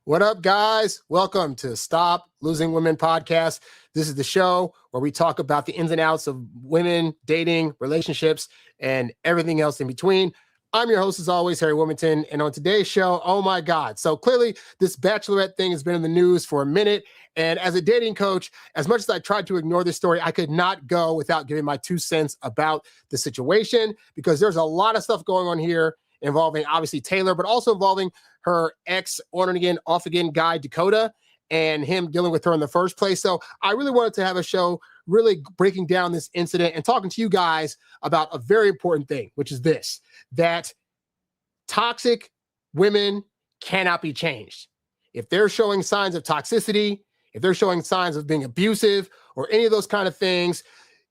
What up, guys? Welcome to Stop Losing Women podcast. This is the show where we talk about the ins and outs of women, dating, relationships, and everything else in between. I'm your host, as always, Harry Wilmington. And on today's show, oh my God. So clearly, this Bachelorette thing has been in the news for a minute. And as a dating coach, as much as I tried to ignore this story, I could not go without giving my 2 cents about the situation, because there's a lot of stuff going on here involving, obviously, Taylor, but also involving her ex on-again, off-again guy, Dakota, and him dealing with her in the first place. So I really wanted to have a show really breaking down this incident and talking to you guys about a very important thing, which is this, that toxic women cannot be changed. If they're showing signs of toxicity, if they're showing signs of being abusive or any of those kind of things,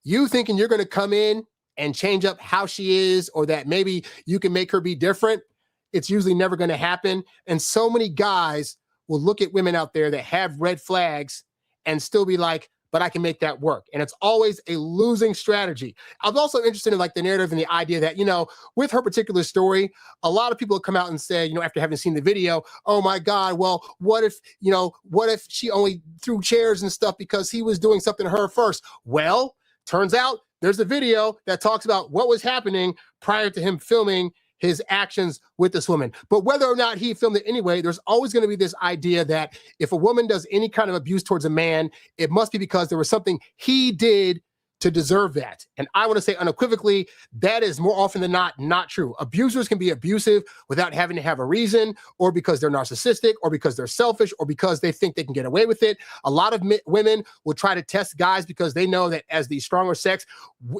you thinking you're going to come in and change up how she is, or that maybe you can make her be different, it's usually never going to happen. And so many guys will look at women out there that have red flags and still be like, but I can make that work. And it's always a losing strategy. I'm also interested in like the narrative and the idea that, with her particular story, a lot of people come out and say, after having seen the video, oh my God, well, what if she only threw chairs and stuff because he was doing something to her first? Well, turns out there's a video that talks about what was happening prior to him filming his actions with this woman. But whether or not he filmed it anyway, there's always going to be this idea that if a woman does any kind of abuse towards a man, it must be because there was something he did to deserve that. And I want to say unequivocally, that is more often than not true. Abusers can be abusive without having to have a reason, or because they're narcissistic, or because they're selfish, or because they think they can get away with it. A lot of women will try to test guys because they know that as the stronger sex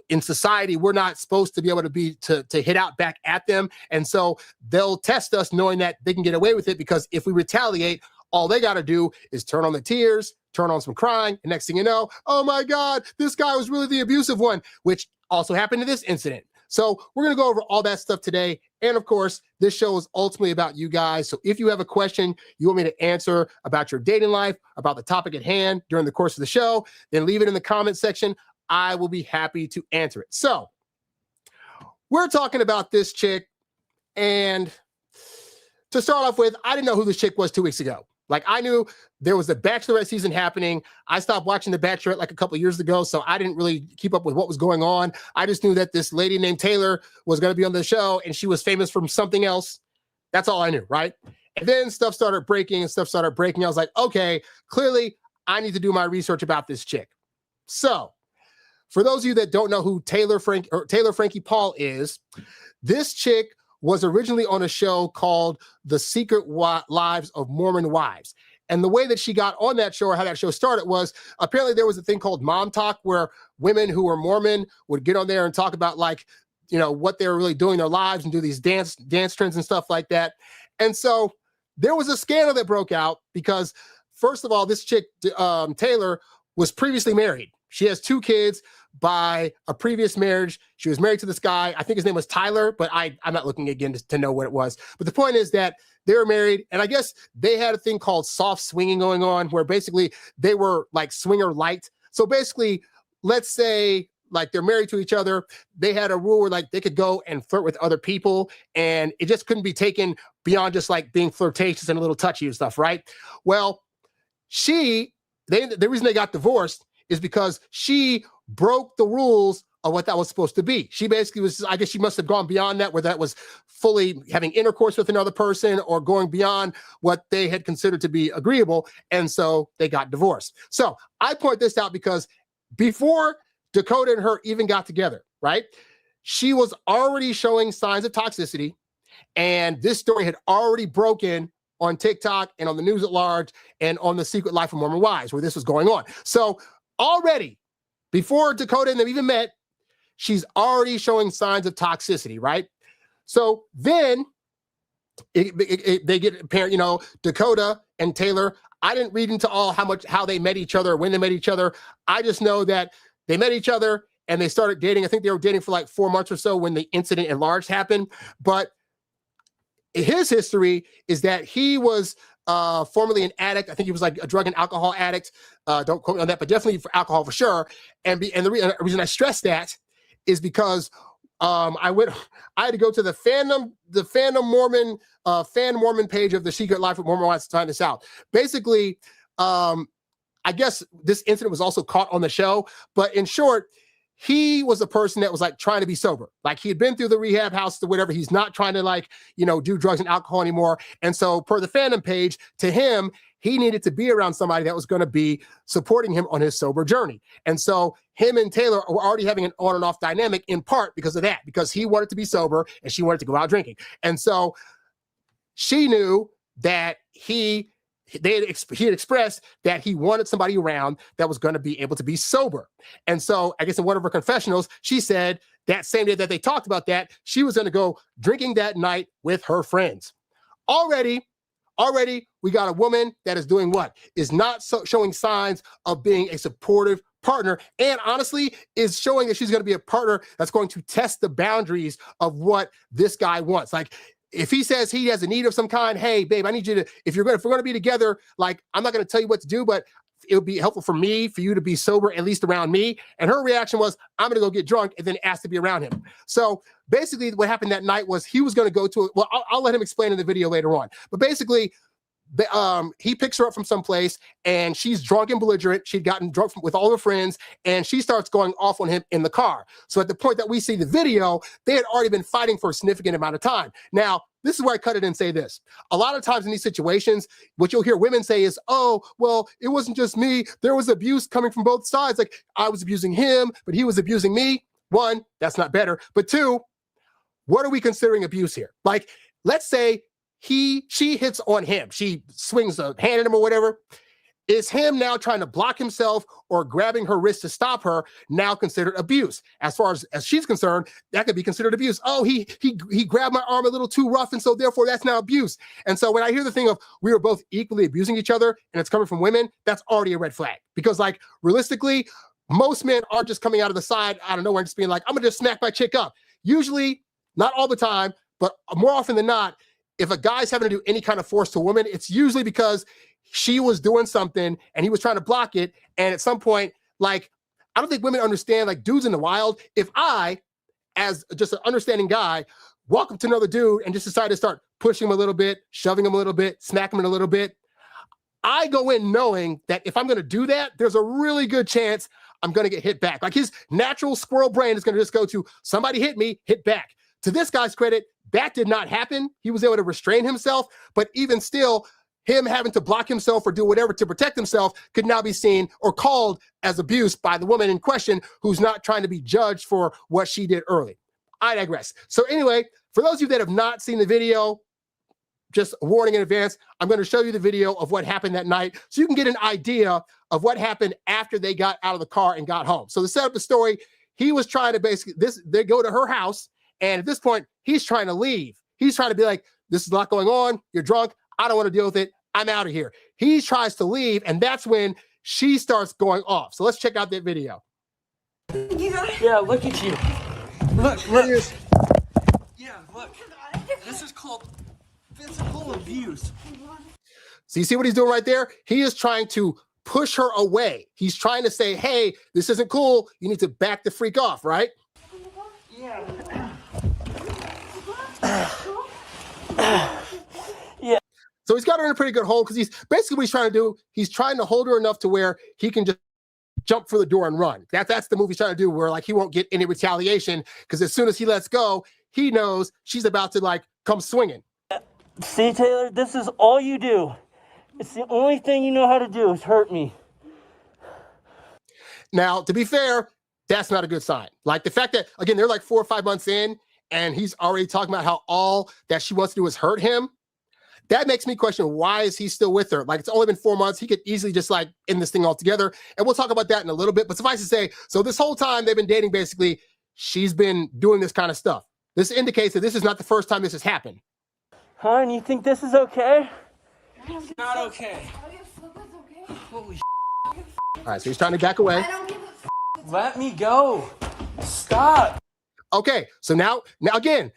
in society, we're not supposed to be able to hit out back at them. And so they'll test us knowing that they can get away with it, because if we retaliate, all they got to do is turn on the tears, turn on some crying, and next thing you know, oh my God, this guy was really the abusive one, which also happened in this incident. So we're going to go over all that stuff today. And of course, this show is ultimately about you guys. So if you have a question you want me to answer about your dating life, about the topic at hand during the course of the show, then leave it in the comment section. I will be happy to answer it. So we're talking about this chick. And to start off with, I didn't know who this chick was 2 weeks ago. Like, I knew there was the Bachelorette season happening. I stopped watching the Bachelorette like a couple of years ago, so I didn't really keep up with what was going on. I just knew that this lady named Taylor was going to be on the show, and she was famous from something else. That's all I knew, right? And then stuff started breaking. I was like, okay, clearly I need to do my research about this chick. So for those of you that don't know who Taylor Frankie Paul is, this chick was originally on a show called The Secret Lives of Mormon Wives. And the way that she got on that show, or how that show started, was apparently there was a thing called Mom Talk, where women who were Mormon would get on there and talk about, like, what they were really doing in their lives and do these dance trends and stuff like that. And so there was a scandal that broke out because, first of all, this chick, Taylor, was previously married. She has 2 kids by a previous marriage. She was married to this guy. I think his name was Tyler, but I'm not looking again to know what it was. But the point is that they were married, and I guess they had a thing called soft swinging going on, where basically they were like swinger light. So basically, let's say like they're married to each other. They had a rule where like they could go and flirt with other people, and it just couldn't be taken beyond just like being flirtatious and a little touchy and stuff, right? Well, the reason they got divorced is because she broke the rules of what that was supposed to be. She basically was, I guess she must have gone beyond that, where that was fully having intercourse with another person or going beyond what they had considered to be agreeable. And so they got divorced. So I point this out because before Dakota and her even got together, right, she was already showing signs of toxicity. And this story had already broken on TikTok and on the news at large and on The Secret Life of Mormon Wives, where this was going on. So already, before Dakota and them even met, she's already showing signs of toxicity, right? So then they get apparent, Dakota and Taylor. I didn't read into how they met each other, when they met each other. I just know that they met each other and they started dating. I think they were dating for like 4 months or so when the incident at large happened. But his history is that he was formerly an addict. I think he was like a drug and alcohol addict. Don't quote me on that, but definitely for alcohol for sure. And the reason I stress that is because I had to go to the fandom Mormon, fan Mormon page of the Secret Life of Mormon Wives to find this out. Basically, I guess this incident was also caught on the show, but in short, he was a person that was like trying to be sober. Like he had been through the rehab house or whatever. He's not trying to like, do drugs and alcohol anymore. And so per the fandom page, to him, he needed to be around somebody that was going to be supporting him on his sober journey. And so him and Taylor were already having an on and off dynamic in part because of that, because he wanted to be sober and she wanted to go out drinking. And so she knew that he had expressed that he wanted somebody around that was going to be able to be sober. And so I guess in one of her confessionals, she said that same day that they talked about that, she was going to go drinking that night with her friends. Already, we got a woman that is doing what? Is not showing signs of being a supportive partner, and honestly is showing that she's going to be a partner that's going to test the boundaries of what this guy wants. Like, if he says he has a need of some kind, hey, babe, I need you to, if we're going to be together, like, I'm not going to tell you what to do, but it would be helpful for you to be sober, at least around me. And her reaction was, I'm going to go get drunk, and then ask to be around him. So basically what happened that night was he was going to go to, I'll let him explain in the video later on. But basically, he picks her up from someplace and she's drunk and belligerent. She'd gotten drunk with all her friends and she starts going off on him in the car. So at the point that we see the video, they had already been fighting for a significant amount of time. Now, this is where I cut it and say this. A lot of times in these situations, what you'll hear women say is, oh, well, it wasn't just me. There was abuse coming from both sides. Like, I was abusing him, but he was abusing me. One, that's not better. But two, what are we considering abuse here? Like, let's say she hits on him. She swings a hand at him or whatever. Is him now trying to block himself or grabbing her wrist to stop her now considered abuse? As far as she's concerned, that could be considered abuse. Oh, he grabbed my arm a little too rough, and so therefore that's now abuse. And so when I hear the thing of we were both equally abusing each other and it's coming from women, that's already a red flag. Because like realistically, most men aren't just coming out of the side out of nowhere and just being like, I'm gonna just smack my chick up. Usually, not all the time, but more often than not, if a guy's having to do any kind of force to a woman, it's usually because she was doing something and he was trying to block it. And at some point, like, I don't think women understand, like, dudes in the wild. If I, as just an understanding guy, walk up to another dude and just decide to start pushing him a little bit, shoving him a little bit, smacking him a little bit, I go in knowing that if I'm going to do that, there's a really good chance I'm going to get hit back. Like, his natural squirrel brain is going to just go to somebody hit me, hit back. To this guy's credit, that did not happen. He was able to restrain himself, but even still, him having to block himself or do whatever to protect himself could now be seen or called as abuse by the woman in question who's not trying to be judged for what she did early. I digress. So anyway, for those of you that have not seen the video, just a warning in advance, I'm going to show you the video of what happened that night so you can get an idea of what happened after they got out of the car and got home. So to set up the story, he was trying to they go to her house, and at this point, he's trying to leave. He's trying to be like, this is a lot going on. You're drunk. I don't want to deal with it. I'm out of here. He tries to leave, and that's when she starts going off. So let's check out that video. Yeah, look at you. Look. Yeah, look. This is called physical abuse. So you see what he's doing right there? He is trying to push her away. He's trying to say, hey, this isn't cool. You need to back the freak off, right? Yeah. So he's got her in a pretty good hold because he's basically what he's trying to do. He's trying to hold her enough to where he can just jump for the door and run. That's the move he's trying to do, where like he won't get any retaliation because as soon as he lets go, he knows she's about to like come swinging. See, Taylor, this is all you do. It's the only thing you know how to do is hurt me. Now, to be fair, that's not a good sign. Like the fact that, again, they're like 4 or 5 months in and he's already talking about how all that she wants to do is hurt him. That makes me question, why is he still with her? Like, it's only been 4 months. He could easily just like end this thing altogether. And we'll talk about that in a little bit. But suffice to say, so this whole time they've been dating, basically, she's been doing this kind of stuff. This indicates that this is not the first time this has happened. Hon, you think this is okay? It's not okay. Holy All right, so he's trying to back away. Let me go. Stop. Okay, so now again,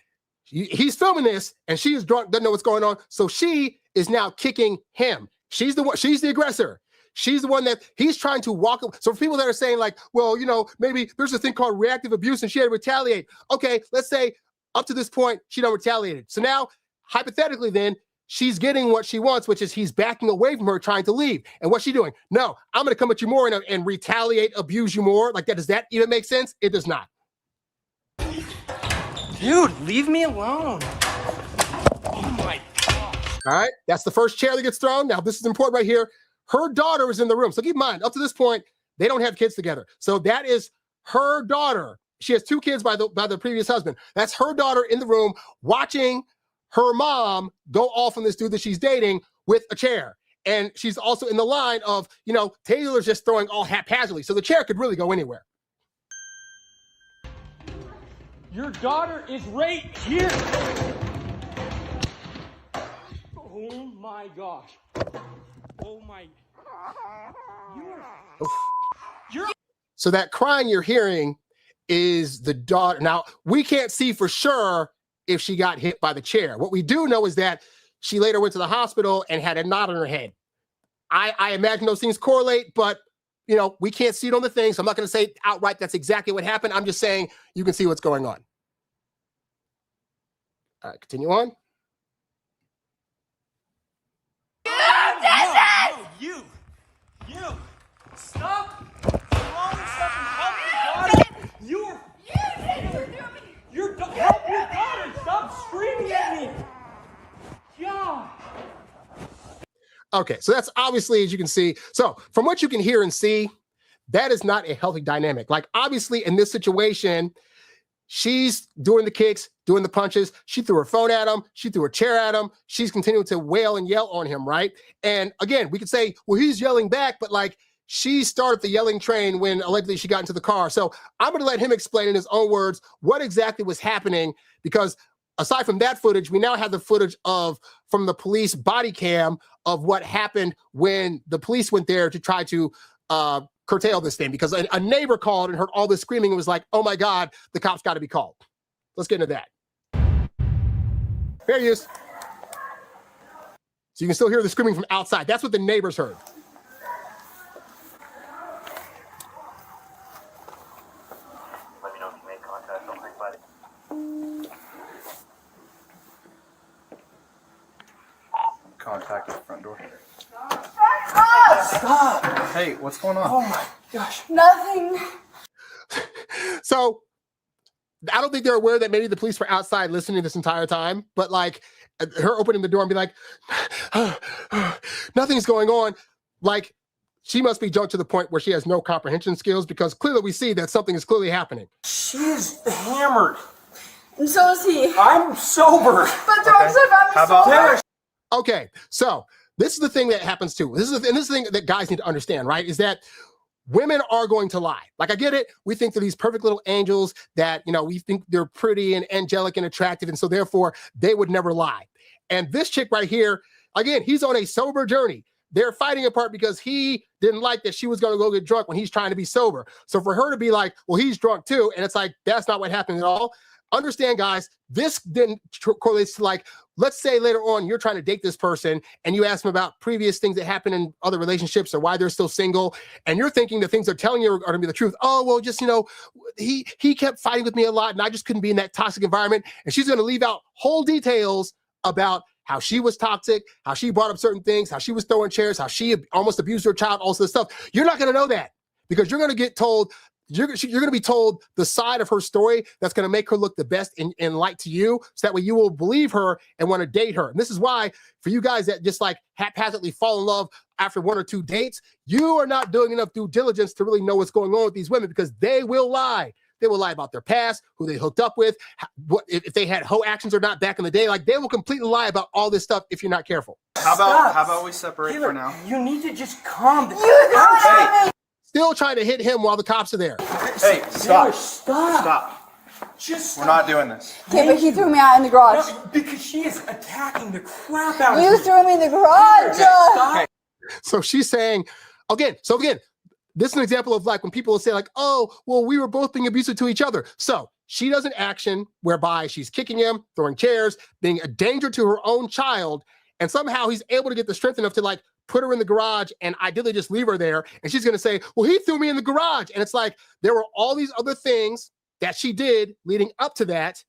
he's filming this and she is drunk, doesn't know what's going on. So she is now kicking him. She's the aggressor. She's the one that he's trying to walk. So for people that are saying like, well, you know, maybe there's a thing called reactive abuse and she had to retaliate. Okay, let's say up to this point, she don't retaliate. So now, hypothetically then, she's getting what she wants, which is he's backing away from her, trying to leave. And what's she doing? No, I'm going to come at you more and retaliate, abuse you more. Like that. Does that even make sense? It does not. Dude, leave me alone. Oh my gosh. All right. That's the first chair that gets thrown. Now, this is important right here. Her daughter was in the room. So keep in mind, up to this point, they don't have kids together. So that is her daughter. She has 2 kids by the previous husband. That's her daughter in the room watching her mom go off on this dude that she's dating with a chair. And she's also in the line of, you know, Taylor's just throwing all haphazardly. So the chair could really go anywhere. Your daughter is right here. Oh my gosh. Oh my. You're. So that crying you're hearing is the daughter. Now, we can't see for sure if she got hit by the chair. What we do know is that she later went to the hospital and had a knot on her head. I imagine those things correlate, but you know, we can't see it on the thing, so I'm not going to say outright that's exactly what happened. I'm just saying you can see what's going on. All right, continue on. No, you. Stop throwing stuff and help your daughter. Help your daughter. Stop screaming at me. Yeah. Okay, so that's obviously, as you can see. So from what you can hear and see, that is not a healthy dynamic. Like obviously in this situation, she's doing the kicks, doing the punches. She threw her phone at him. She threw a chair at him. She's continuing to wail and yell on him, right? And again, we could say, well, he's yelling back, but like she started the yelling train when allegedly she got into the car. So I'm going to let him explain in his own words what exactly was happening, because aside from that footage, we now have the footage from the police body cam of what happened when the police went there to try to curtail this thing, because a neighbor called and heard all this screaming and was like, oh my God, the cops got to be called. Let's get into that. Fair use. So you can still hear the screaming from outside. That's what the neighbors heard. Let me know if you made contact on 3-5. Contact at the front door. Stop! Hey, what's going on? Oh my gosh. Nothing. So I don't think they're aware that maybe the police were outside listening this entire time, but like her opening the door and be like, nothing's going on. Like she must be drunk to the point where she has no comprehension skills, because clearly we see that something is clearly happening. She is hammered. And so is he. I'm sober. But there also How about Taylor. Okay, so this is the thing that happens too. This is the thing that guys need to understand, right? Is that women are going to lie. Like I get it. We think they're these perfect little angels that, you know, we think they're pretty and angelic and attractive. And so therefore they would never lie. And this chick right here, again, he's on a sober journey. They're fighting apart because he didn't like that she was going to go get drunk when he's trying to be sober. So for her to be like, well, he's drunk too. And it's like, that's not what happened at all. Understand, guys, this then correlates to like, let's say later on you're trying to date this person and you ask them about previous things that happened in other relationships or why they're still single. And you're thinking the things they're telling you are going to be the truth. Oh, well, just, you know, he kept fighting with me a lot and I just couldn't be in that toxic environment. And she's going to leave out whole details about how she was toxic, how she brought up certain things, how she was throwing chairs, how she almost abused her child, all this stuff. You're not going to know that, because you're going to get told, you're going to be told the side of her story that's going to make her look the best in light to you. So that way you will believe her and want to date her. And this is why for you guys that just like haphazardly fall in love after 1 or 2 dates, you are not doing enough due diligence to really know what's going on with these women, because they will lie. They will lie about their past, who they hooked up with, what if they had hoe actions or not back in the day. Like they will completely lie about all this stuff if you're not careful. How about we separate Taylor, for now? You need to just calm down. Hey, Still trying to hit him while the cops are there. hey, Taylor, stop. stop. Stop. Just We're not doing this. Okay, but he threw me out in the garage. No, because she is attacking the crap out of You me. threw me in the garage. Stop. So she's saying, again, this is an example of like when people will say like, oh, well, we were both being abusive to each other. So she does an action whereby she's kicking him, throwing chairs, being a danger to her own child. And somehow he's able to get the strength enough to like put her in the garage and ideally just leave her there. And she's going to say, well, he threw me in the garage. And it's like, there were all these other things that she did leading up to that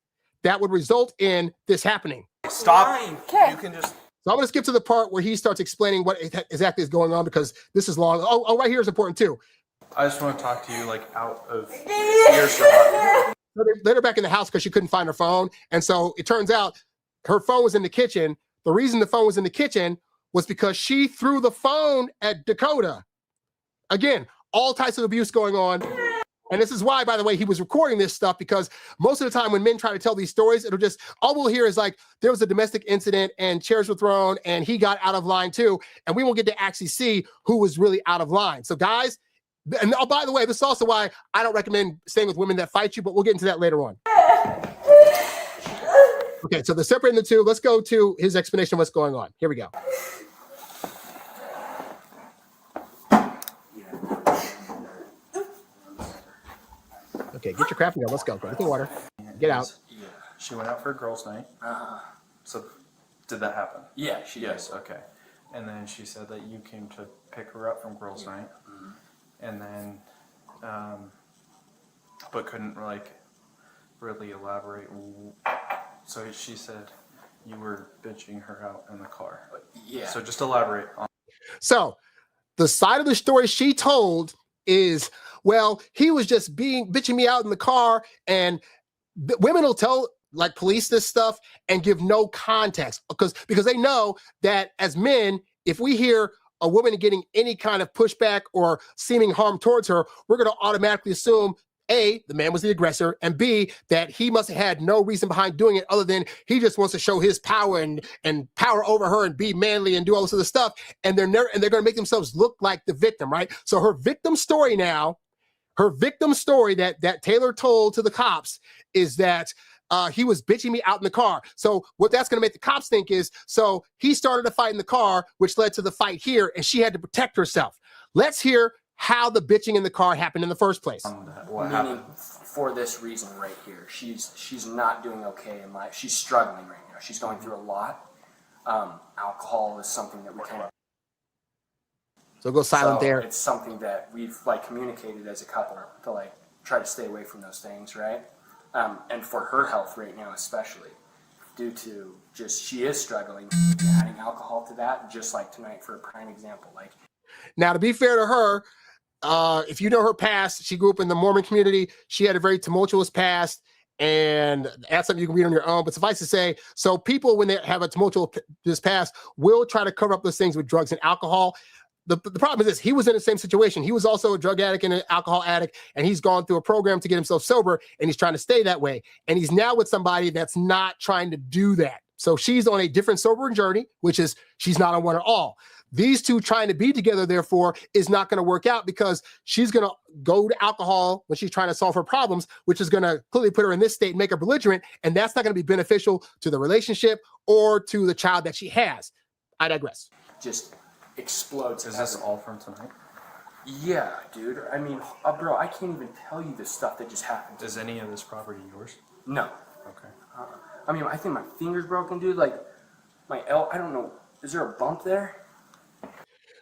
would result in this happening. Stop. Okay. You can just. So I'm going to skip to the part where he starts explaining what exactly is going on because this is long. Oh, right here is important too. I just want to talk to you like out of earshot. So they let her back in the house because she couldn't find her phone. And so it turns out her phone was in the kitchen. The reason the phone was in the kitchen was because she threw the phone at Dakota. Again, all types of abuse going on. And this is why, by the way, he was recording this stuff because most of the time when men try to tell these stories, it'll just, all we'll hear is like, there was a domestic incident and chairs were thrown and he got out of line too. And we won't get to actually see who was really out of line. So guys, and oh, by the way, this is also why I don't recommend staying with women that fight you, but we'll get into that later on. Okay, so they're separating the two. Let's go to his explanation of what's going on. Here we go. Okay, get your crap and go. Let's go. Get the water. Get out. Yeah. She went out for a girls' night. So, did that happen? Yeah, she did. Yes. Okay. And then she said that you came to pick her up from girls' night, and then, but couldn't like really elaborate. So she said you were bitching her out in the car. Yeah. So just elaborate on. So the side of the story she told is, well, he was just bitching me out in the car, and women will tell like police this stuff and give no context because they know that as men, if we hear a woman getting any kind of pushback or seeming harm towards her, we're going to automatically assume A, the man was the aggressor, and B, that he must have had no reason behind doing it other than he just wants to show his power and power over her and be manly and do all this other stuff. And they're going to make themselves look like the victim, right? So her victim story now, that Taylor told to the cops is that he was bitching me out in the car. So what that's going to make the cops think is, so he started a fight in the car, which led to the fight here, and she had to protect herself. Let's hear how the bitching in the car happened in the first place. What Meaning, happened? for this reason right here, she's not doing okay in life. She's struggling right now. She's going through a lot. Alcohol is something that we kind of. So go silent there. It's something that we've like communicated as a couple to like try to stay away from those things, right? And for her health right now, especially due to just she is struggling, adding alcohol to that, just like tonight for a prime example. Like now, to be fair to her, if you know her past, she grew up in the Mormon community. She had a very tumultuous past, and that's something you can read on your own. But suffice to say, so people, when they have a tumultuous past, will try to cover up those things with drugs and alcohol. The problem is this: he was in the same situation. He was also a drug addict and an alcohol addict, and he's gone through a program to get himself sober, and he's trying to stay that way. And he's now with somebody that's not trying to do that. So she's on a different sobering journey, which is she's not on one at all. These two trying to be together, therefore, is not going to work out because she's going to go to alcohol when she's trying to solve her problems, which is going to clearly put her in this state and make her belligerent, and that's not going to be beneficial to the relationship or to the child that she has. I digress. just explodes. Is this all from tonight? Yeah, dude. I mean, bro, I can't even tell you the stuff that just happened. Is any of this property yours? No. Okay. I mean, I think my finger's broken, dude. Like, my I don't know. Is there a bump there?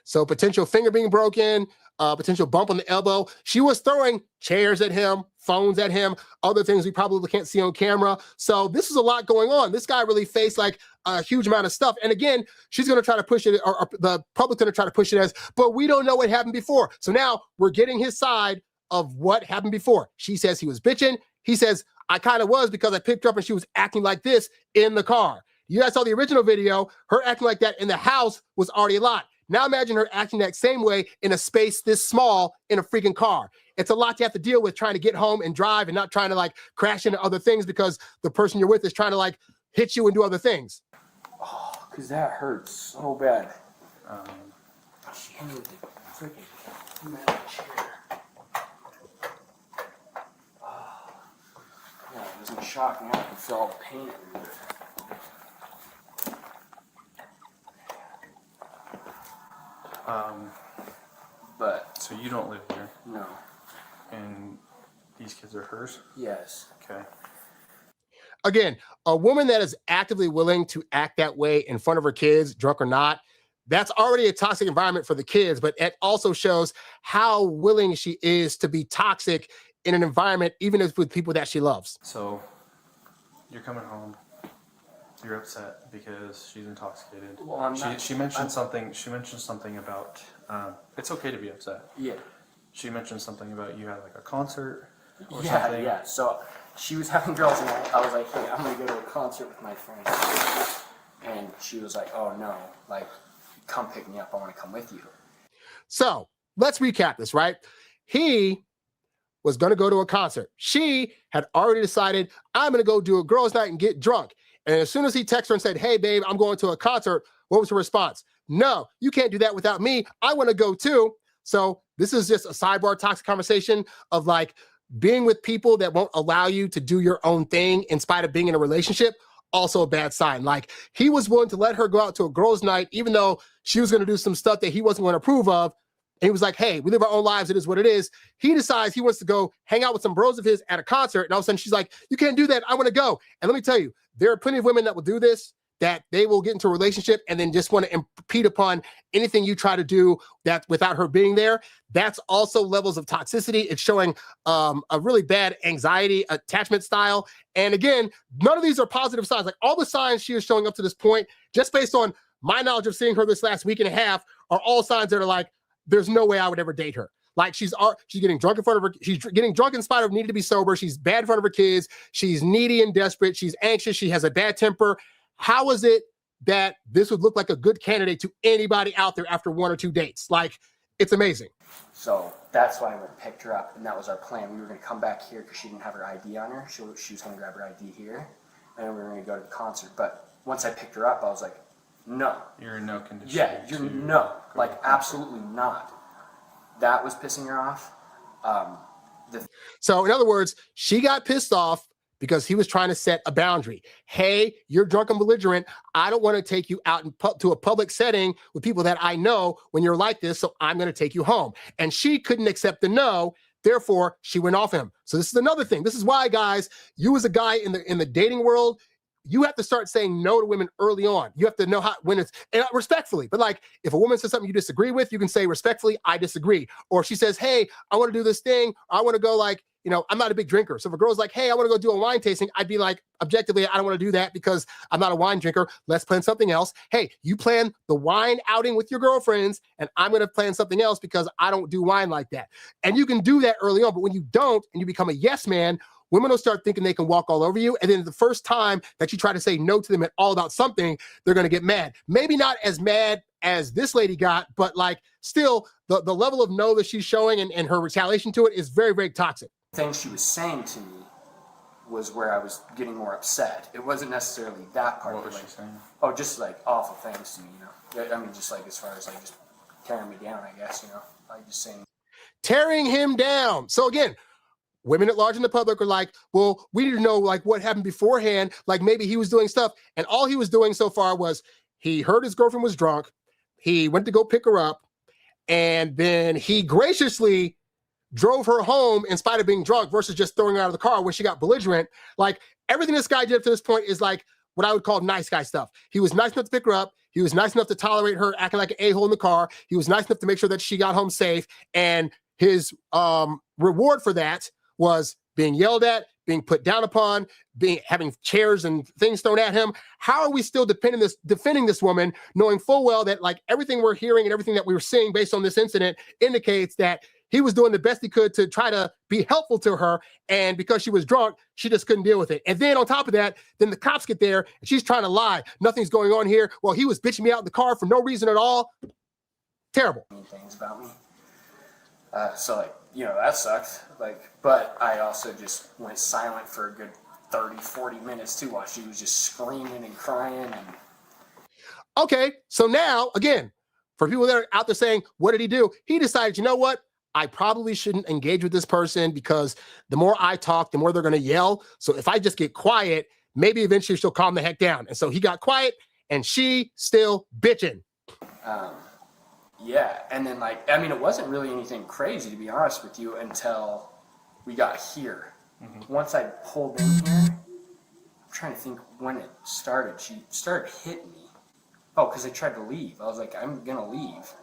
So potential finger being broken, potential bump on the elbow. She was throwing chairs at him, phones at him, other things we probably can't see on camera. So this is a lot going on. This guy really faced like a huge amount of stuff. And again, she's going to try to push it, or the public's going to try to push it as, but we don't know what happened before. So now we're getting his side of what happened before. She says he was bitching. He says, I kind of was because I picked her up and she was acting like this in the car. You guys saw the original video. Her acting like that in the house was already a lot. Now imagine her acting that same way in a space this small in a freaking car. It's a lot you have to deal with trying to get home and drive and not trying to like crash into other things because the person you're with is trying to like hit you and do other things. Oh, because that hurts so bad. She hit me with the freaking metal chair. Oh. Yeah, it doesn't shock me. I can feel all the pain everywhere. But So you don't live here, no. and these kids are hers? Yes. Okay. again, a woman that is actively willing to act that way in front of her kids, drunk or not, that's already a toxic environment for the kids, but it also shows how willing she is to be toxic in an environment, even if with people that she loves. So you're coming home. You're upset because she's intoxicated. Well, I'm not. She mentioned something. She mentioned something about it's okay to be upset. Yeah. She mentioned something about you had like a concert or Yeah, something. yeah. So she was having girls night. I was like, hey, I'm gonna go to a concert with my friends. And she was like, oh no, like, come pick me up. I want to come with you. So let's recap this, right? He was going to go to a concert. She had already decided, I'm going to go do a girls' night and get drunk. And as soon as he texted her and said, hey, babe, I'm going to a concert, what was her response? No, you can't do that without me. I want to go too. So this is just a sidebar toxic conversation of like being with people that won't allow you to do your own thing in spite of being in a relationship. Also a bad sign. Like he was willing to let her go out to a girls' night, even though she was going to do some stuff that he wasn't going to approve of. And he was like, hey, we live our own lives. It is what it is. He decides he wants to go hang out with some bros of his at a concert. And all of a sudden she's like, you can't do that. I want to go. And let me tell you, there are plenty of women that will do this, that they will get into a relationship and then just want to impede upon anything you try to do that without her being there. That's also levels of toxicity. It's showing a really bad anxiety attachment style. And again, none of these are positive signs. Like all the signs she is showing up to this point, just based on my knowledge of seeing her this last week and a half, are all signs that are like, there's no way I would ever date her. Like she's getting drunk in front of her. She's getting drunk in spite of needing to be sober. She's bad in front of her kids. She's needy and desperate. She's anxious. She has a bad temper. How is it that this would look like a good candidate to anybody out there after 1 or 2 dates? Like, it's amazing. So that's why I went and picked her up, and that was our plan. We were going to come back here because she didn't have her ID on her. She was going to grab her ID here, and then we were going to go to the concert. But once I picked her up, I was like, no. You're in no condition. Yeah, you're no. Like, absolutely not. That was pissing her off. So in other words, she got pissed off because he was trying to set a boundary. Hey, you're drunk and belligerent. I don't want to take you out to a public setting with people that I know when you're like this, so I'm going to take you home. And she couldn't accept the no. Therefore, she went off him. So this is another thing. This is why, guys, you as a guy in the dating world, you have to start saying no to women early on. You have to know how, when it's, and respectfully, but like if a woman says something you disagree with, you can say respectfully, I disagree. Or if she says, hey, I want to do this thing. I want to go like, you know, I'm not a big drinker. So if a girl's like, hey, I want to go do a wine tasting, I'd be like, objectively, I don't want to do that because I'm not a wine drinker. Let's plan something else. Hey, you plan the wine outing with your girlfriends and I'm going to plan something else because I don't do wine like that. And you can do that early on, but when you don't and you become a yes man, women will start thinking they can walk all over you. And then the first time that you try to say no to them at all about something, they're going to get mad. Maybe not as mad as this lady got, but like still the level of no that she's showing and her retaliation to it is very, very toxic. Things she was saying to me was where I was getting more upset. It wasn't necessarily that part. What was like, she saying? Oh, just like awful things to me, you know. I mean, just like as far as like just tearing me down, I guess, you know. Like just saying. Tearing him down. So again, women at large in the public are like, well, we need to know like what happened beforehand. Like maybe he was doing stuff. And all he was doing so far was he heard his girlfriend was drunk. He went to go pick her up. And then he graciously drove her home in spite of being drunk versus just throwing her out of the car when she got belligerent. Like everything this guy did up to this point is like what I would call nice guy stuff. He was nice enough to pick her up. He was nice enough to tolerate her acting like an a-hole in the car. He was nice enough to make sure that she got home safe. And his reward for that was being yelled at, being put down upon, having chairs and things thrown at him. How are we still defending this woman, knowing full well that like everything we're hearing and everything that we were seeing based on this incident indicates that he was doing the best he could to try to be helpful to her. And because she was drunk, she just couldn't deal with it. And then on top of that, then the cops get there and she's trying to lie. Nothing's going on here. Well, he was bitching me out in the car for no reason at all. Terrible. Things about me. So like, you know, that sucked. Like, but I also just went silent for a good 30, 40 minutes too while she was just screaming and crying. And okay, so now, again, for people that are out there saying, what did he do? He decided, you know what? I probably shouldn't engage with this person because the more I talk, the more they're going to yell. So if I just get quiet, maybe eventually she'll calm the heck down. And so he got quiet and she still bitching. yeah, and then like, I mean, it wasn't really anything crazy to be honest with you until we got here. Mm-hmm. Once I pulled in here, trying to think when it started. She started hitting me. Oh, because I tried to leave. I was like, I'm going to leave.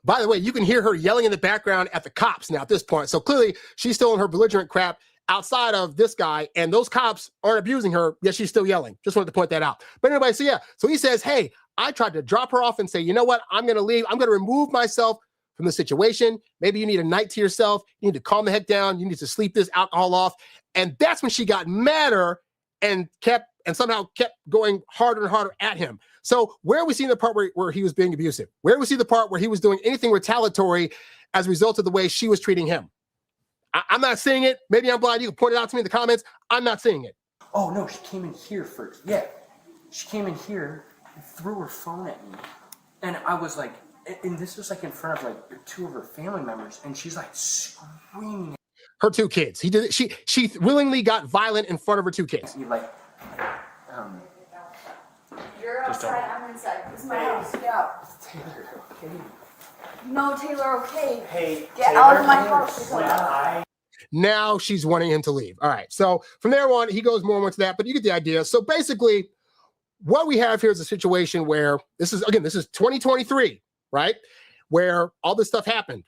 By the way, you can hear her yelling in the background at the cops now at this point. So clearly she's still in her belligerent crap outside of this guy, and those cops aren't abusing her, yet she's still yelling. Just wanted to point that out. But anyway, so yeah, so he says, hey, I tried to drop her off and say, you know what, I'm going to leave. I'm going to remove myself from the situation. Maybe you need a night to yourself. You need to calm the heck down. You need to sleep this alcohol off. And that's when she got madder and somehow kept going harder and harder at him. So where are we seeing the part where he was being abusive? Where do we see the part where he was doing anything retaliatory as a result of the way she was treating him? I'm not seeing it. Maybe I'm blind. You can point it out to me in the comments. I'm not seeing it. Oh, no, she came in here first. Yeah, she came in here and threw her phone at me. And I was like, and this was like in front of like 2 of her family members, and she's like screaming. Her 2 kids. He did it. She willingly got violent in front of her 2 kids. Like, You're outside, I'm inside. This is my house. Get out. Taylor, okay. No, Taylor, okay. Hey, Get Taylor, out of my house. Now she's wanting him to leave. All right. So from there on, he goes more and more to that, but you get the idea. So basically, what we have here is a situation where this is 2023, right? Where all this stuff happened.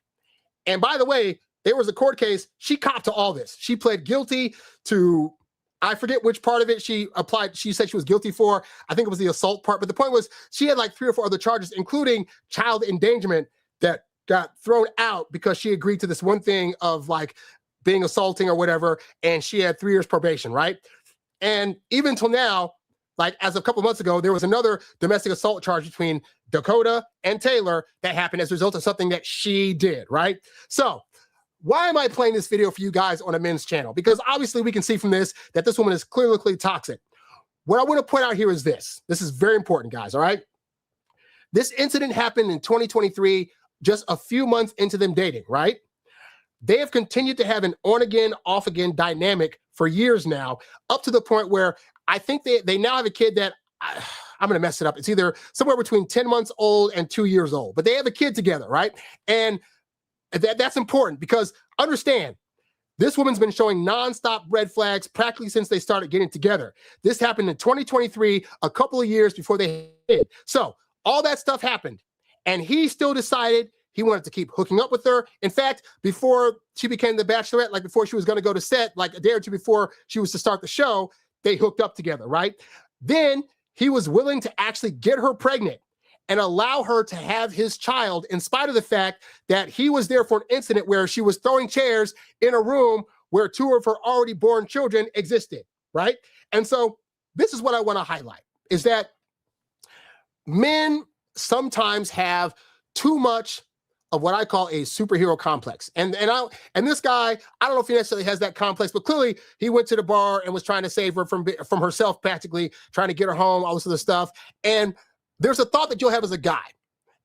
And by the way, there was a court case. She copped to all this. She pled guilty to, I forget which part of it she applied. She said she was guilty for. I think it was the assault part. But the point was she had like 3 or 4 other charges, including child endangerment, that got thrown out because she agreed to this one thing of like being assaulting or whatever. And she had 3 years probation, right? And even till now, like as of a couple months ago, there was another domestic assault charge between Dakota and Taylor that happened as a result of something that she did, right? So why am I playing this video for you guys on a men's channel? Because obviously we can see from this that this woman is clearly toxic. What I want to point out here is this. This is very important, guys, all right? This incident happened in 2023, just a few months into them dating, right? They have continued to have an on-again, off-again dynamic for years now, up to the point where I think they now have a kid that, I'm going to mess it up. It's either somewhere between 10 months old and 2 years old, but they have a kid together, right? And that's important because understand, this woman's been showing nonstop red flags practically since they started getting together. This happened in 2023, a couple of years before they did. So all that stuff happened, and he still decided he wanted to keep hooking up with her. In fact, before she became the Bachelorette, like before she was going to go to set, like a day or 2 before she was to start the show, they hooked up together, right? Then he was willing to actually get her pregnant and allow her to have his child in spite of the fact that he was there for an incident where she was throwing chairs in a room where 2 of her already born children existed, right? And so this is what I want to highlight, is that men sometimes have too much of what I call a superhero complex. And this guy, I don't know if he necessarily has that complex, but clearly he went to the bar and was trying to save her from herself, practically trying to get her home, all this other stuff. And there's a thought that you'll have as a guy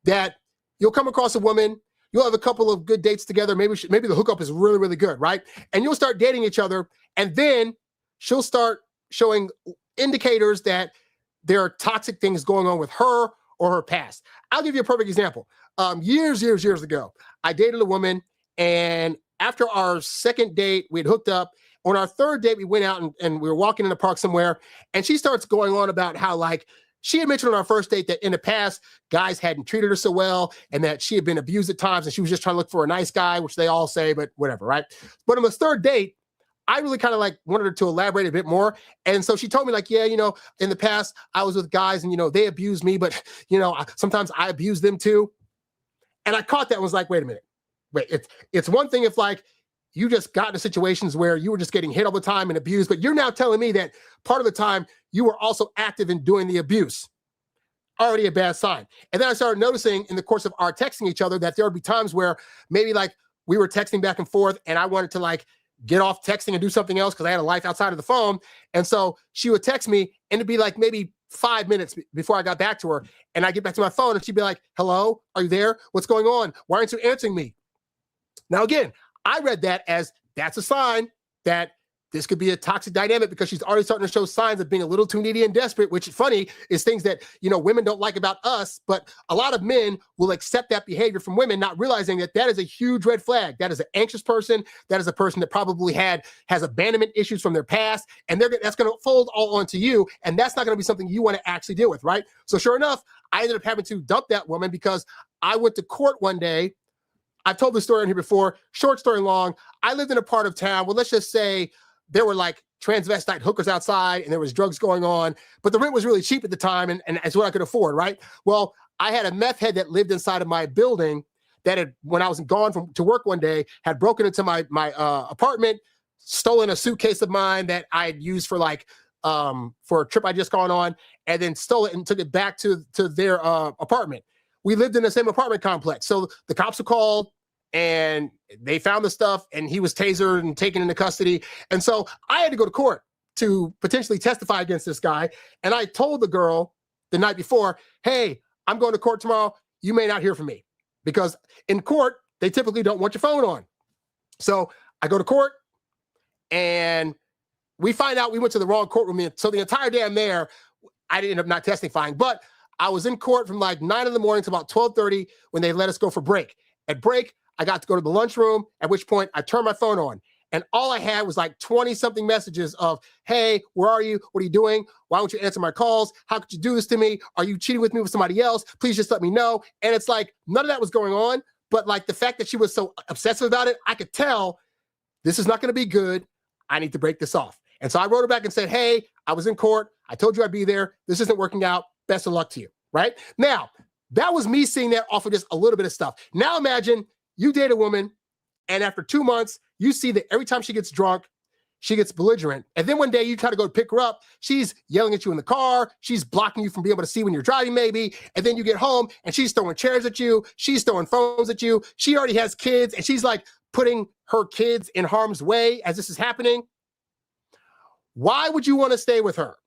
that you'll come across a woman, you'll have a couple of good dates together. Maybe the hookup is really, really good, right? And you'll start dating each other, and then she'll start showing indicators that there are toxic things going on with her or her past. I'll give you a perfect example. Years ago, I dated a woman, and after our 2nd date, we'd hooked up. On our 3rd date, we went out and we were walking in the park somewhere, and she starts going on about how, like, she had mentioned on our 1st date that in the past, guys hadn't treated her so well, and that she had been abused at times, and she was just trying to look for a nice guy, which they all say, but whatever, right? But on the 3rd date, I really kind of like wanted her to elaborate a bit more. And so she told me, like, yeah, in the past, I was with guys and, they abused me, but, sometimes I abuse them too. And I caught that and was like, wait a minute. Wait, it's one thing if, like, you just got into situations where you were just getting hit all the time and abused, but you're now telling me that part of the time you were also active in doing the abuse. Already a bad sign. And then I started noticing in the course of our texting each other that there would be times where maybe, like, we were texting back and forth and I wanted to, like, get off texting and do something else because I had a life outside of the phone. And so she would text me and it'd be like maybe 5 minutes before I got back to her. And I get back to my phone and she'd be like, hello, are you there? What's going on? Why aren't you answering me? Now, again, I read that as that's a sign that this could be a toxic dynamic because she's already starting to show signs of being a little too needy and desperate, which funny is things that, women don't like about us, but a lot of men will accept that behavior from women, not realizing that that is a huge red flag. That is an anxious person. That is a person that probably has abandonment issues from their past, and that's going to fold all onto you, and that's not going to be something you want to actually deal with, right? So sure enough, I ended up having to dump that woman because I went to court one day. I've told this story on here before, short story long. I lived in a part of town where, let's just say, there were like transvestite hookers outside and there was drugs going on, but the rent was really cheap at the time and it's what I could afford, right? Well, I had a meth head that lived inside of my building that had, when I was gone to work one day, had broken into my apartment, stolen a suitcase of mine that I had used for for a trip I just gone on, and then stole it and took it back to their apartment. We lived in the same apartment complex. So the cops were called, and they found the stuff, and he was tasered and taken into custody. And so I had to go to court to potentially testify against this guy. And I told the girl the night before, hey, I'm going to court tomorrow. You may not hear from me, because in court, they typically don't want your phone on. So I go to court, and we find out we went to the wrong courtroom. So the entire day I'm there, I ended up not testifying. But I was in court from like 9 in the morning to about 12:30 when they let us go for break. At break, I got to go to the lunchroom, at which point I turned my phone on. And all I had was like 20-something messages of, hey, where are you? What are you doing? Why don't you answer my calls? How could you do this to me? Are you cheating with me with somebody else? Please just let me know. And it's like, none of that was going on. But like the fact that she was so obsessive about it, I could tell this is not going to be good. I need to break this off. And so I wrote her back and said, hey, I was in court. I told you I'd be there. This isn't working out. Best of luck to you, right? Now, that was me seeing that off of just a little bit of stuff. Now imagine you date a woman, and after 2 months, you see that every time she gets drunk, she gets belligerent. And then one day you try to go pick her up. She's yelling at you in the car. She's blocking you from being able to see when you're driving, maybe. And then you get home and she's throwing chairs at you. She's throwing phones at you. She already has kids, and she's like putting her kids in harm's way as this is happening. Why would you want to stay with her?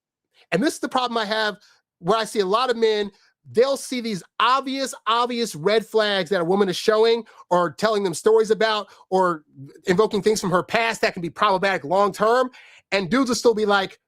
And this is the problem I have, where I see a lot of men, they'll see these obvious red flags that a woman is showing or telling them stories about or invoking things from her past that can be problematic long-term. And dudes will still be like,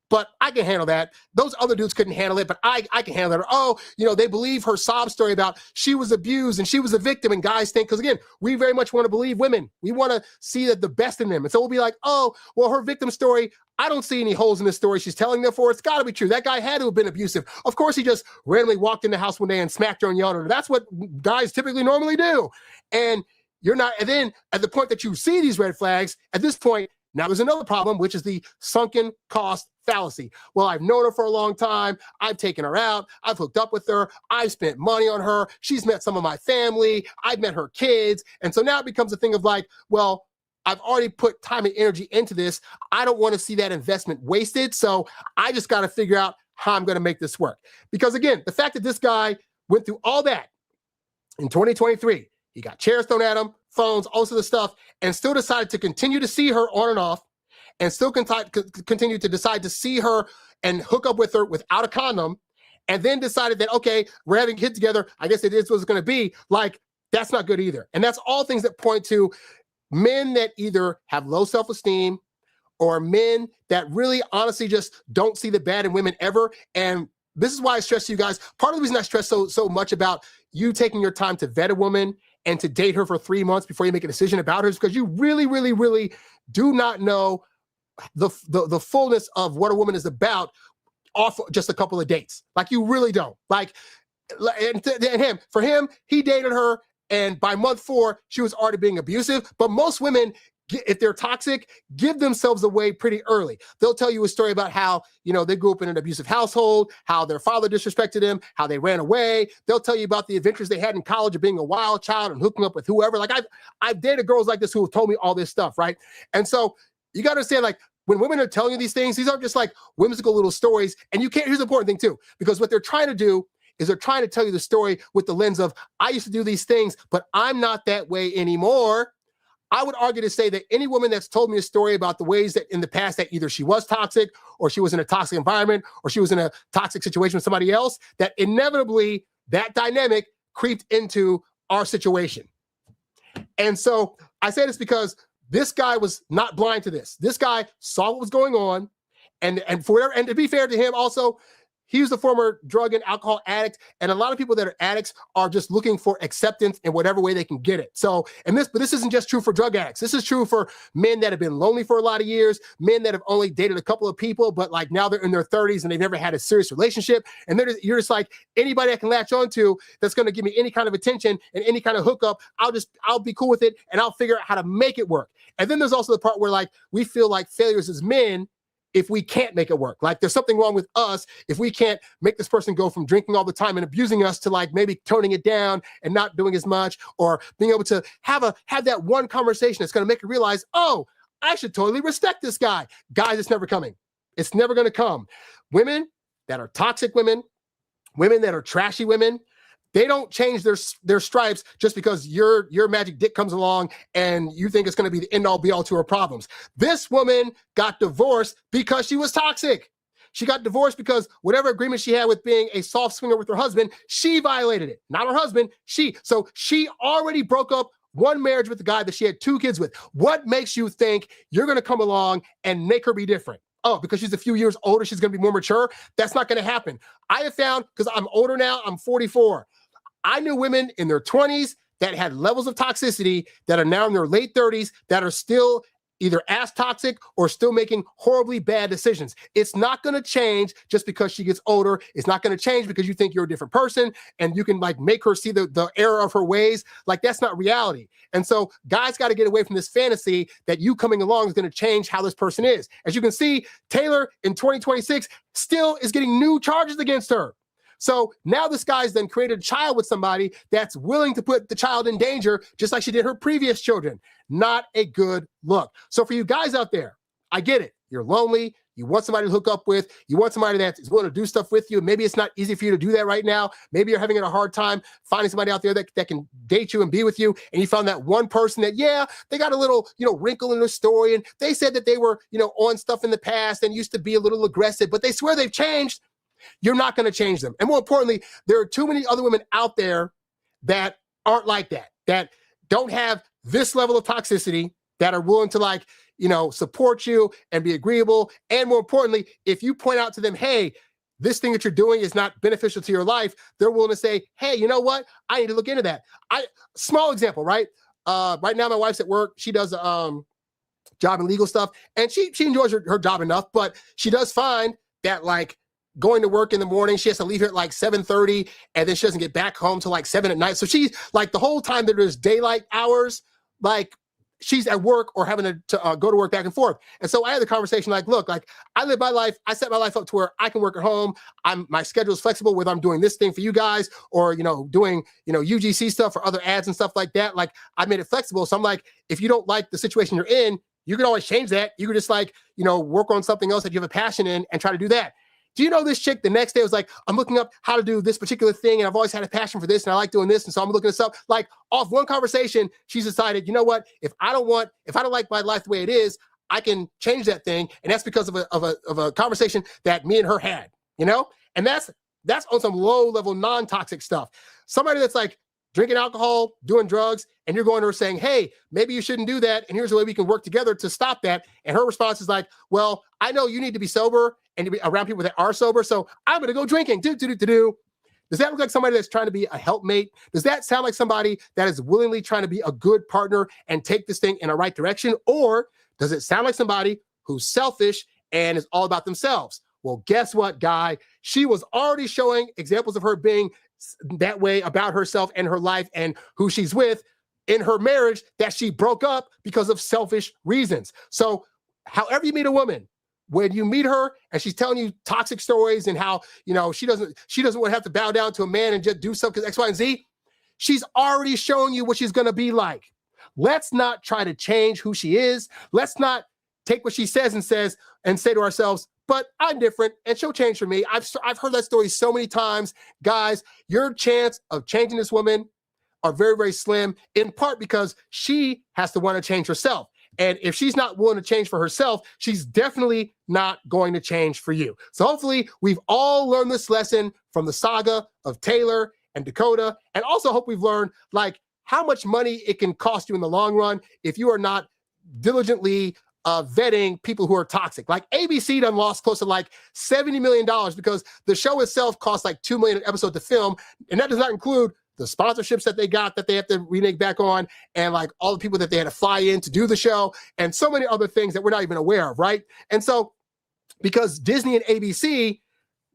but I can handle that. Those other dudes couldn't handle it, but I can handle it. Or, oh, they believe her sob story about she was abused and she was a victim. And guys think, because again, we very much want to believe women. We want to see that the best in them. And so we'll be like, oh, well, her victim story, I don't see any holes in this story she's telling, therefore it's got to be true. That guy had to have been abusive. Of course, he just randomly walked in the house one day and smacked her and yelled at her. That's what guys typically normally do. And you're not, and then at the point that you see these red flags, at this point, now there's another problem, which is the sunken cost fallacy. Well, I've known her for a long time. I've taken her out. I've hooked up with her. I've spent money on her. She's met some of my family. I've met her kids. And so now it becomes a thing of like, well, I've already put time and energy into this. I don't want to see that investment wasted. So I just got to figure out how I'm going to make this work. Because again, the fact that this guy went through all that in 2023, he got chairs thrown at him, phones, all sorts of stuff, and still decided to continue to see her on and off, and still continue to decide to see her and hook up with her without a condom, and then decided that, okay, we're having kids together, I guess it is what it's going to be. Like, that's not good either. And that's all things that point to men that either have low self-esteem or men that really honestly just don't see the bad in women ever. And this is why I stress to you guys, part of the reason I stress so much about you taking your time to vet a woman and to date her for 3 months before you make a decision about her is because you really, really, really do not know the fullness of what a woman is about off just a couple of dates. Like, you really don't. Like, and for him, he dated her, and by month 4, she was already being abusive. But most women, if they're toxic, give themselves away pretty early. They'll tell you a story about how, they grew up in an abusive household, how their father disrespected them, how they ran away. They'll tell you about the adventures they had in college of being a wild child and hooking up with whoever. Like, I've dated girls like this who have told me all this stuff, right? And so you got to understand, like, when women are telling you these things, these aren't just like whimsical little stories. And here's the important thing too, because what they're trying to do is they're trying to tell you the story with the lens of, I used to do these things, but I'm not that way anymore. I would argue to say that any woman that's told me a story about the ways that in the past that either she was toxic or she was in a toxic environment or she was in a toxic situation with somebody else, that inevitably that dynamic creeped into our situation. And so I say this because This guy was not blind to this. This guy saw what was going on, and for whatever, and to be fair to him, also, he was a former drug and alcohol addict, and a lot of people that are addicts are just looking for acceptance in whatever way they can get it. So, but this isn't just true for drug addicts. This is true for men that have been lonely for a lot of years, men that have only dated a couple of people, but like now they're in their 30s and they've never had a serious relationship. And you're just like, anybody I can latch onto that's going to give me any kind of attention and any kind of hookup, I'll be cool with it, and I'll figure out how to make it work. And then there's also the part where like we feel like failures as men if we can't make it work. Like there's something wrong with us if we can't make this person go from drinking all the time and abusing us to like maybe toning it down and not doing as much, or being able to have that one conversation that's going to make you realize, oh, I should totally respect this guy. Guys, it's never coming. It's never going to come. Women that are toxic women that are trashy women, they don't change their stripes just because your magic dick comes along and you think it's going to be the end all be all to her problems. This woman got divorced because she was toxic. She got divorced because whatever agreement she had with being a soft swinger with her husband, she violated it. Not her husband, she. So she already broke up one marriage with the guy that she had 2 kids with. What makes you think you're going to come along and make her be different? Oh, because she's a few years older, she's going to be more mature? That's not going to happen. I have found, because I'm older now, I'm 44. I knew women in their 20s that had levels of toxicity that are now in their late 30s that are still either as toxic or still making horribly bad decisions. It's not going to change just because she gets older. It's not going to change because you think you're a different person and you can like make her see the error of her ways. Like that's not reality. And so guys got to get away from this fantasy that you coming along is going to change how this person is. As you can see, Taylor in 2026 still is getting new charges against her. So now this guy's then created a child with somebody that's willing to put the child in danger, just like she did her previous children. Not a good look. So for you guys out there, I get it. You're lonely. You want somebody to hook up with. You want somebody that's willing to do stuff with you. Maybe it's not easy for you to do that right now. Maybe you're having a hard time finding somebody out there that can date you and be with you. And you found that one person that, yeah, they got a little, wrinkle in their story. And they said that they were, on stuff in the past and used to be a little aggressive, but they swear they've changed. You're not going to change them. And more importantly, there are too many other women out there that aren't like that don't have this level of toxicity, that are willing to support you and be agreeable. And more importantly, if you point out to them, hey, this thing that you're doing is not beneficial to your life, they're willing to say, hey, you know what? I need to look into that. Small example, right? Right now, my wife's at work. She does job and legal stuff, and she enjoys her job enough, but she does find that going to work in the morning, she has to leave here at 7:30, and then she doesn't get back home till 7 at night. So she's the whole time that there's daylight hours, she's at work or having to go to work back and forth. And so I had the conversation look, I live my life, I set my life up to where I can work at home. My schedule is flexible, whether I'm doing this thing for you guys or, doing, UGC stuff or other ads and stuff like that. I made it flexible. So I'm if you don't like the situation you're in, you can always change that. You can just work on something else that you have a passion in and try to do that. Do you know this chick the next day was I'm looking up how to do this particular thing, and I've always had a passion for this, and I like doing this, and so I'm looking this up. Off one conversation, she's decided, you know what? If I don't like my life the way it is, I can change that thing, and that's because of a conversation that me and her had, And that's on some low-level, non-toxic stuff. Somebody that's drinking alcohol, doing drugs, and you're going to her saying, hey, maybe you shouldn't do that, and here's the way we can work together to stop that. And her response is well, I know you need to be sober and to be around people that are sober, so I'm going to go drinking. Does that look like somebody that's trying to be a helpmate? Does that sound like somebody that is willingly trying to be a good partner and take this thing in a right direction? Or does it sound like somebody who's selfish and is all about themselves? Well, guess what, guy? She was already showing examples of her being that way about herself and her life and who she's with in her marriage that she broke up because of selfish reasons. So however you meet a woman, when you meet her and she's telling you toxic stories and how, she doesn't want to have to bow down to a man and just do stuff because X, Y, and Z, she's already showing you what she's going to be like. Let's not try to change who she is. Let's not take what she says and say to ourselves, but I'm different and she'll change for me. I've heard that story so many times. Guys, your chance of changing this woman are very, very slim, in part because she has to want to change herself. And if she's not willing to change for herself, she's definitely not going to change for you. So hopefully we've all learned this lesson from the saga of Taylor and Dakota. And also hope we've learned how much money it can cost you in the long run if you are not diligently vetting people who are toxic. Like ABC done lost close to like $70 million because the show itself costs like $2 million an episode to film. And that does not include the sponsorships that they got that they have to renege back on, and like all the people that they had to fly in to do the show, and so many other things that we're not even aware of, right? And so because Disney and ABC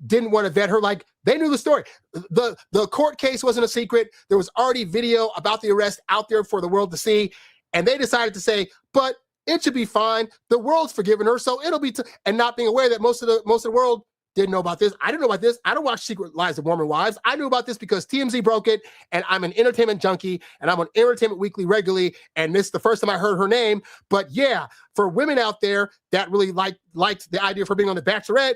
didn't want to vet her, like they knew the story. The court case wasn't a secret. There was already video about the arrest out there for the world to see. And they decided to say, but it should be fine. The world's forgiven her, so it'll be, and not being aware that most of the world didn't know about this. I didn't know about this. I don't watch Secret Lives of Mormon Wives. I knew about this because TMZ broke it, and I'm an entertainment junkie, and I'm on Entertainment Weekly regularly, and this is the first time I heard her name. But yeah, for women out there that really liked the idea of her being on The Bachelorette,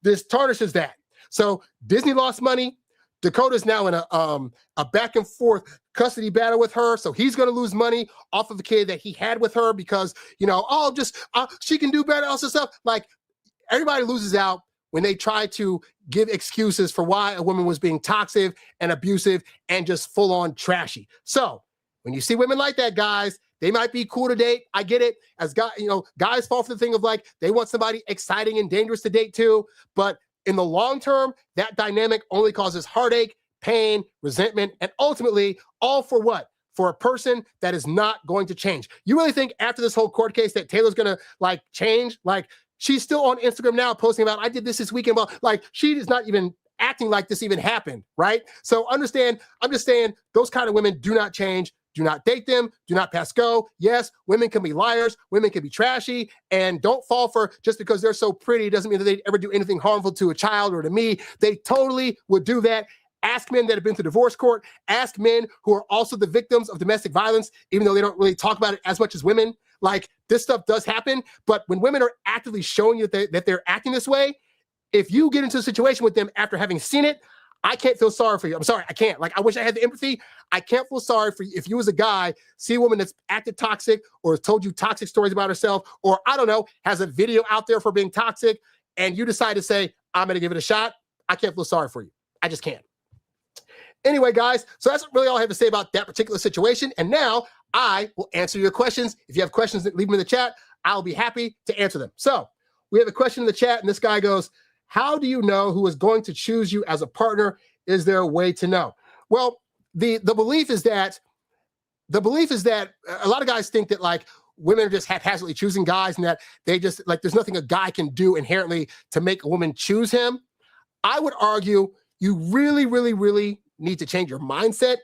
this tarnishes that. So Disney lost money. Dakota's now in a back and forth custody battle with her. So he's going to lose money off of the kid that he had with her because, she can do better, all this stuff. Like, everybody loses out when they try to give excuses for why a woman was being toxic and abusive and just full on trashy. So when you see women like that, guys, they might be cool to date. I get it. As guys fall for the thing of like, they want somebody exciting and dangerous to date too. But in the long term, that dynamic only causes heartache, pain, resentment, and ultimately all for what? For a person that is not going to change. You really think after this whole court case that Taylor's going to like change? Like, she's still on Instagram now posting about, I did this weekend. Well, like, she is not even acting like this even happened, right? So understand, I'm just saying those kind of women do not change. Do not date them. Do not pass go. Yes, women can be liars. Women can be trashy. And don't fall for, just because they're so pretty doesn't mean that they'd ever do anything harmful to a child or to me. They totally would do that. Ask men that have been to divorce court. Ask men who are also the victims of domestic violence, even though they don't really talk about it as much as women. Like, this stuff does happen. But when women are actively showing you that they're acting this way, if you get into a situation with them after having seen it, I can't feel sorry for you. I'm sorry, I can't. Like, I wish I had the empathy. I can't feel sorry for you if you as a guy see a woman that's acted toxic or has told you toxic stories about herself, or I don't know, has a video out there for being toxic, and you decide to say, I'm going to give it a shot. I can't feel sorry for you. I just can't. Anyway, guys, so that's really all I have to say about that particular situation. And now I will answer your questions. If you have questions, leave them in the chat. I'll be happy to answer them. So we have a question in the chat, and this guy goes, how do you know who is going to choose you as a partner? Is there a way to know? Well, the belief is that a lot of guys think that like women are just haphazardly choosing guys, and that they just like, there's nothing a guy can do inherently to make a woman choose him. I would argue you really, really, really need to change your mindset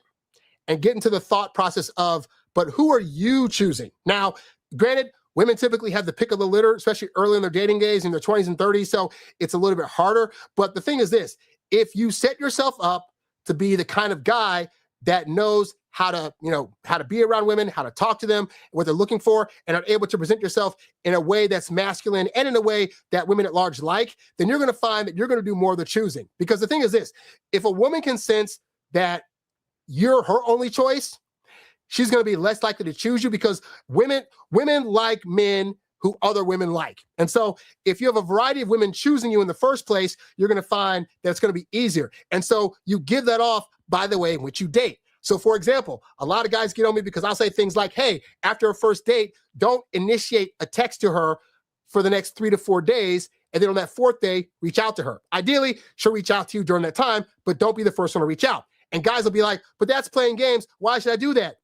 and get into the thought process of, but who are you choosing? Now, granted, women typically have the pick of the litter, especially early in their dating days, in their 20s and 30s, so it's a little bit harder. But the thing is this, if you set yourself up to be the kind of guy that knows how to be around women, how to talk to them, what they're looking for, and are able to present yourself in a way that's masculine and in a way that women at large like, then you're going to find that you're going to do more of the choosing. Because the thing is this, if a woman can sense that you're her only choice, she's going to be less likely to choose you, because women like men who other women like. And so if you have a variety of women choosing you in the first place, you're going to find that it's going to be easier. And so you give that off by the way in which you date. So for example, a lot of guys get on me because I'll say things like, hey, after a first date, don't initiate a text to her for the next 3 to 4 days. And then on that 4th day, reach out to her. Ideally, she'll reach out to you during that time, but don't be the first one to reach out. And guys will be like, but that's playing games. Why should I do that?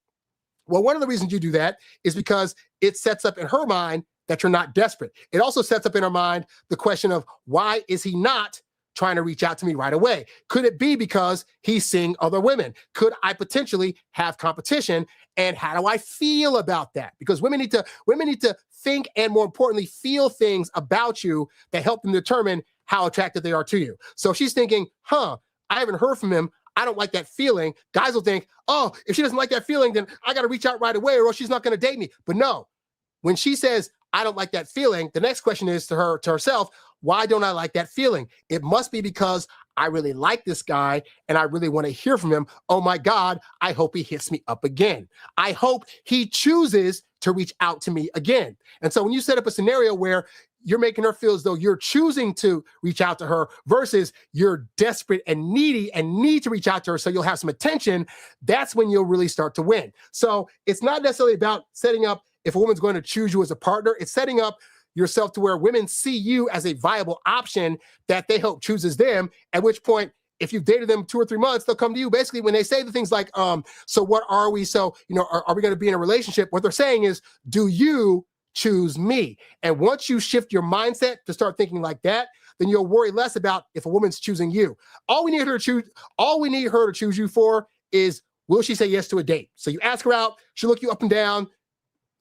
Well, one of the reasons you do that is because it sets up in her mind that you're not desperate. It also sets up in her mind the question of, why is he not trying to reach out to me right away? Could it be because he's seeing other women? Could I potentially have competition? And how do I feel about that? Because women need to think, and more importantly, feel things about you that help them determine how attracted they are to you. So if she's thinking, I haven't heard from him, I don't like that feeling, guys will think, oh, if she doesn't like that feeling, then I got to reach out right away or else she's not going to date me. But no, when she says, I don't like that feeling, the next question is to herself, why don't I like that feeling? It must be because I really like this guy and I really want to hear from him. Oh my God, I hope he hits me up again. I hope he chooses to reach out to me again. And so when you set up a scenario where you're making her feel as though you're choosing to reach out to her versus you're desperate and needy and need to reach out to her so you'll have some attention, that's when you'll really start to win. So it's not necessarily about setting up if a woman's going to choose you as a partner, it's setting up yourself to where women see you as a viable option that they hope chooses them, at which point, if you've dated them 2 or 3 months, they'll come to you. Basically, when they say the things like, so what are we? So, are we going to be in a relationship? What they're saying is, do you choose me? And once you shift your mindset to start thinking like that, then you'll worry less about if a woman's choosing you. All we need her to choose you for is, will she say yes to a date? So you ask her out, she'll look you up and down.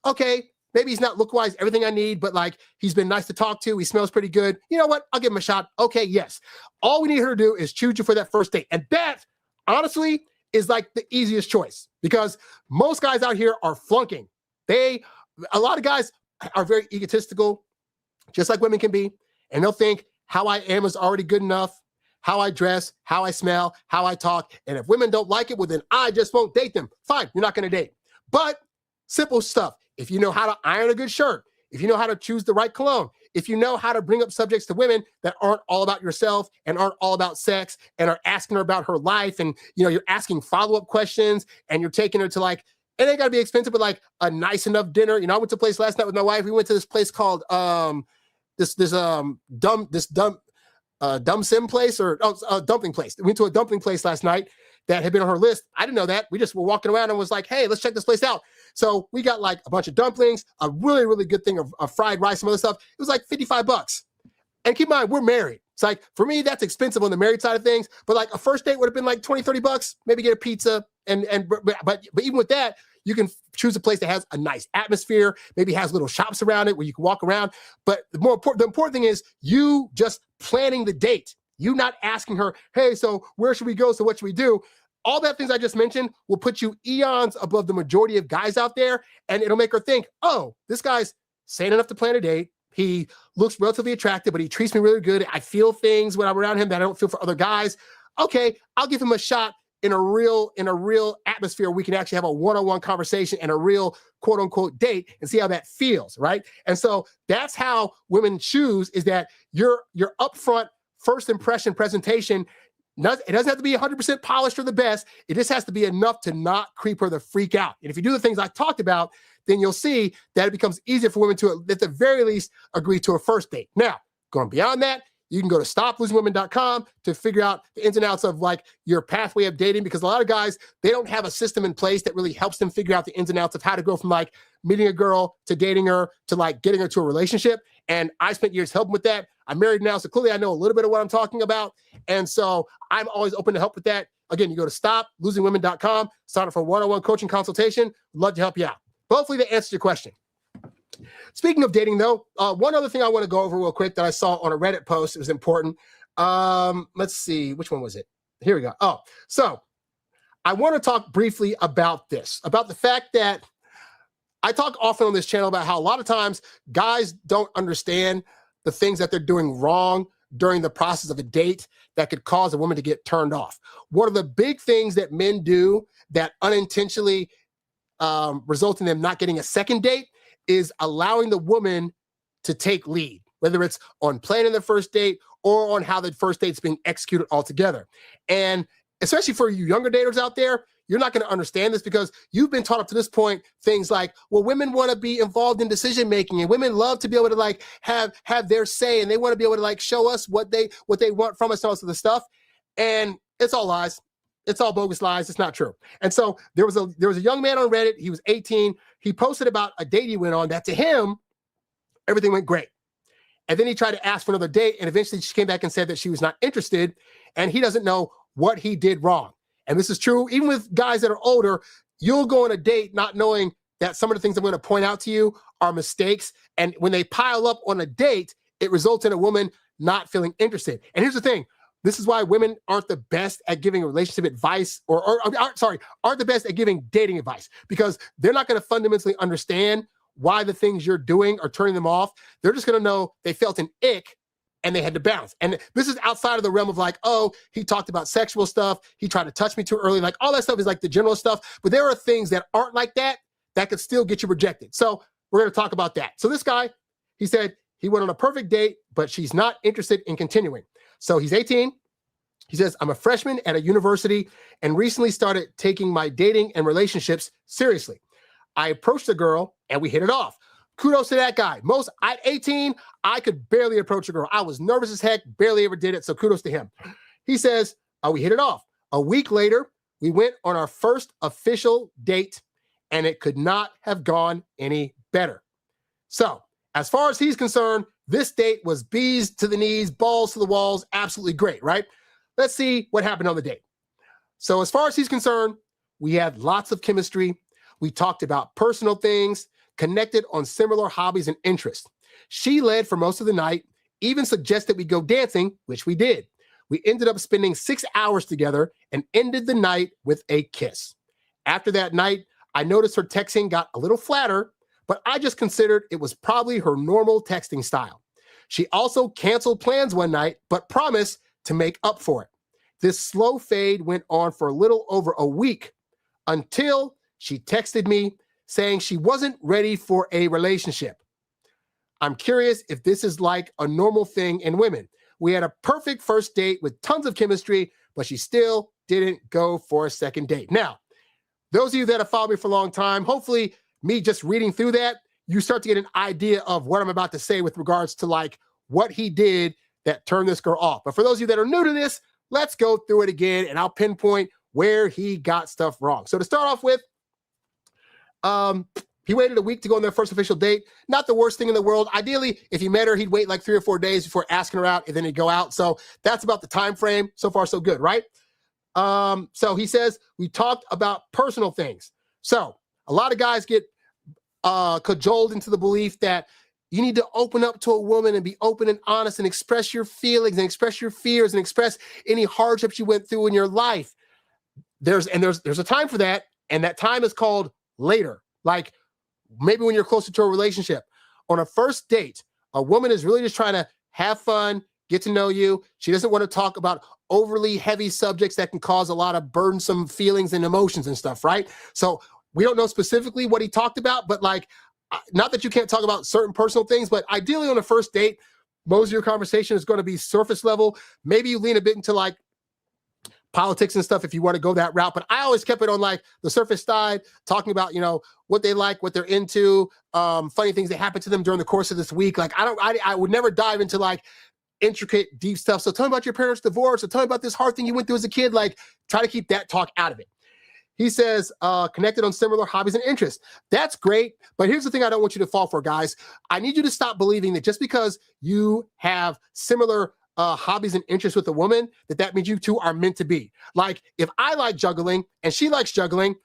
Okay, maybe he's not look-wise everything I need, but like he's been nice to talk to. He smells pretty good. You know what? I'll give him a shot. Okay, yes. All we need her to do is choose you for that first date. And that, honestly, is like the easiest choice because most guys out here are flunking. A lot of guys are very egotistical, just like women can be. And they'll think how I am is already good enough, how I dress, how I smell, how I talk. And if women don't like it, well, then I just won't date them. Fine, you're not going to date. But simple stuff. If you know how to iron a good shirt, if you know how to choose the right cologne, if you know how to bring up subjects to women that aren't all about yourself and aren't all about sex and are asking her about her life and, you're asking follow-up questions and you're taking her to like, it ain't got to be expensive, but like a nice enough dinner. I went to a place last night with my wife. We went to this place called dumb sim place or dumpling place. We went to a dumpling place last night that had been on her list. I didn't know that. We just were walking around and was like, hey, let's check this place out. So we got like a bunch of dumplings, a really, really good thing of fried rice, some other stuff. It was like $55. And keep in mind, we're married. It's like, for me, that's expensive on the married side of things. But like a first date would have been like $20-$30, maybe get a pizza. But even with that, you can choose a place that has a nice atmosphere, maybe has little shops around it where you can walk around. But the important thing is you just planning the date. You not asking her, hey, so where should we go? So what should we do? All that things I just mentioned will put you eons above the majority of guys out there. And it'll make her think, oh, this guy's sane enough to plan a date. He looks relatively attractive, but he treats me really good. I feel things when I'm around him that I don't feel for other guys. Okay, I'll give him a shot in a real atmosphere where we can actually have a one-on-one conversation and a real quote unquote date and see how that feels, right? And so that's how women choose, is that your upfront first impression presentation, it doesn't have to be 100% polished or the best. It just has to be enough to not creep her the freak out. And if you do the things I talked about, then you'll see that it becomes easier for women to, at the very least, agree to a first date. Now, going beyond that, you can go to stoplosingwomen.com to figure out the ins and outs of like your pathway of dating, because a lot of guys, they don't have a system in place that really helps them figure out the ins and outs of how to go from like meeting a girl to dating her to like getting her to a relationship. And I spent years helping with that. I'm married now, so clearly I know a little bit of what I'm talking about. And so I'm always open to help with that. Again, you go to stoplosingwomen.com, sign up for a one-on-one coaching consultation. Love to help you out. But hopefully that answers your question. Speaking of dating, though, one other thing I want to go over real quick that I saw on a Reddit post. It was important. Let's see. Which one was it? Here we go. Oh, so I want to talk briefly about this, about the fact that I talk often on this channel about how a lot of times guys don't understand the things that they're doing wrong during the process of a date that could cause a woman to get turned off. One of the big things that men do that unintentionally result in them not getting a second date is allowing the woman to take lead, whether it's on planning the first date or on how the first date's being executed altogether. And especially for you younger daters out there, you're not going to understand this because you've been taught up to this point things like, well, women want to be involved in decision making and women love to be able to like have their say, and they want to be able to like show us what they want from us and all this other stuff. And it's all lies. It's all bogus lies. It's not true. And so there was a young man on Reddit. He was 18. He posted about a date he went on that to him, everything went great. And then he tried to ask for another date, and eventually she came back and said that she was not interested, and he doesn't know what he did wrong. And this is true even with guys that are older. You'll go on a date not knowing that some of the things I'm going to point out to you are mistakes. And when they pile up on a date, it results in a woman not feeling interested. And here's the thing. This is why women aren't the best at giving relationship advice aren't the best at giving dating advice, because they're not going to fundamentally understand why the things you're doing are turning them off. They're just going to know they felt an ick and they had to bounce. And this is outside of the realm of like, oh, he talked about sexual stuff. He tried to touch me too early. Like all that stuff is like the general stuff. But there are things that aren't like that could still get you rejected. So we're going to talk about that. So this guy, he said he went on a perfect date, but she's not interested in continuing. So he's 18. He says, I'm a freshman at a university and recently started taking my dating and relationships seriously. I approached the girl and we hit it off. Kudos to that guy. At 18, I could barely approach a girl. I was nervous as heck, barely ever did it. So kudos to him. He says, we hit it off. A week later, we went on our first official date, and it could not have gone any better. So as far as he's concerned, this date was bees to the knees, balls to the walls, absolutely great, right? Let's see what happened on the date. So as far as he's concerned, we had lots of chemistry. We talked about personal things, connected on similar hobbies and interests. She led for most of the night, even suggested we go dancing, which we did. We ended up spending 6 hours together and ended the night with a kiss. After that night, I noticed her texting got a little flatter, but I just considered it was probably her normal texting style. She also canceled plans one night, but promised to make up for it. This slow fade went on for a little over a week until she texted me saying she wasn't ready for a relationship. I'm curious if this is like a normal thing in women. We had a perfect first date with tons of chemistry, but she still didn't go for a second date. Now, those of you that have followed me for a long time, hopefully me just reading through that, you start to get an idea of what I'm about to say with regards to like what he did that turned this girl off. But for those of you that are new to this, let's go through it again and I'll pinpoint where he got stuff wrong. So to start off with, he waited a week to go on their first official date. Not the worst thing in the world. Ideally, if he met her, he'd wait like 3 or 4 days before asking her out, and then he'd go out. So that's about the time frame. So far, so good, right? So he says, we talked about personal things. So a lot of guys get cajoled into the belief that you need to open up to a woman and be open and honest and express your feelings and express your fears and express any hardships you went through in your life. There's a time for that, and that time is called later. Like maybe when you're closer to a relationship. On a first date, a woman is really just trying to have fun, get to know you. She doesn't want to talk about overly heavy subjects that can cause a lot of burdensome feelings and emotions and stuff, right? So we don't know specifically what he talked about, but like, not that you can't talk about certain personal things, but ideally on a first date, most of your conversation is going to be surface level. Maybe you lean a bit into like politics and stuff if you want to go that route. But I always kept it on like the surface side, talking about, what they like, what they're into, funny things that happen to them during the course of this week. Like I would never dive into like intricate, deep stuff. So tell me about your parents' divorce, or tell me about this hard thing you went through as a kid. Like try to keep that talk out of it. He says, connected on similar hobbies and interests. That's great. But here's the thing I don't want you to fall for, guys. I need you to stop believing that just because you have similar hobbies and interests with a woman, that means you two are meant to be. Like if I like juggling and she likes juggling,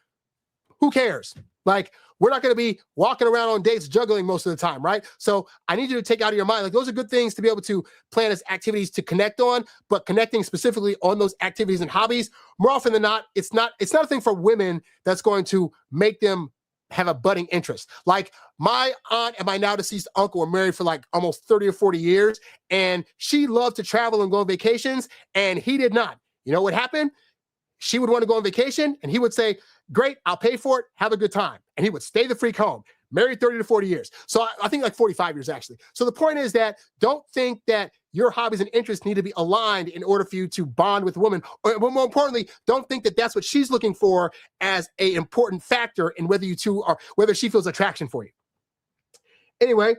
who cares? Like we're not going to be walking around on dates juggling most of the time, right? So I need you to take out of your mind, like those are good things to be able to plan as activities to connect on, but connecting specifically on those activities and hobbies, more often than not, it's not a thing for women that's going to make them have a budding interest. Like my aunt and my now deceased uncle were married for like almost 30 or 40 years, and she loved to travel and go on vacations, and he did not. You know what happened? She would want to go on vacation, and he would say, great, I'll pay for it, have a good time. And he would stay the freak home, married 30 to 40 years. So I think like 45 years, actually. So the point is that don't think that your hobbies and interests need to be aligned in order for you to bond with a woman. Or more importantly, don't think that that's what she's looking for as an important factor in whether you two are, whether she feels attraction for you. Anyway,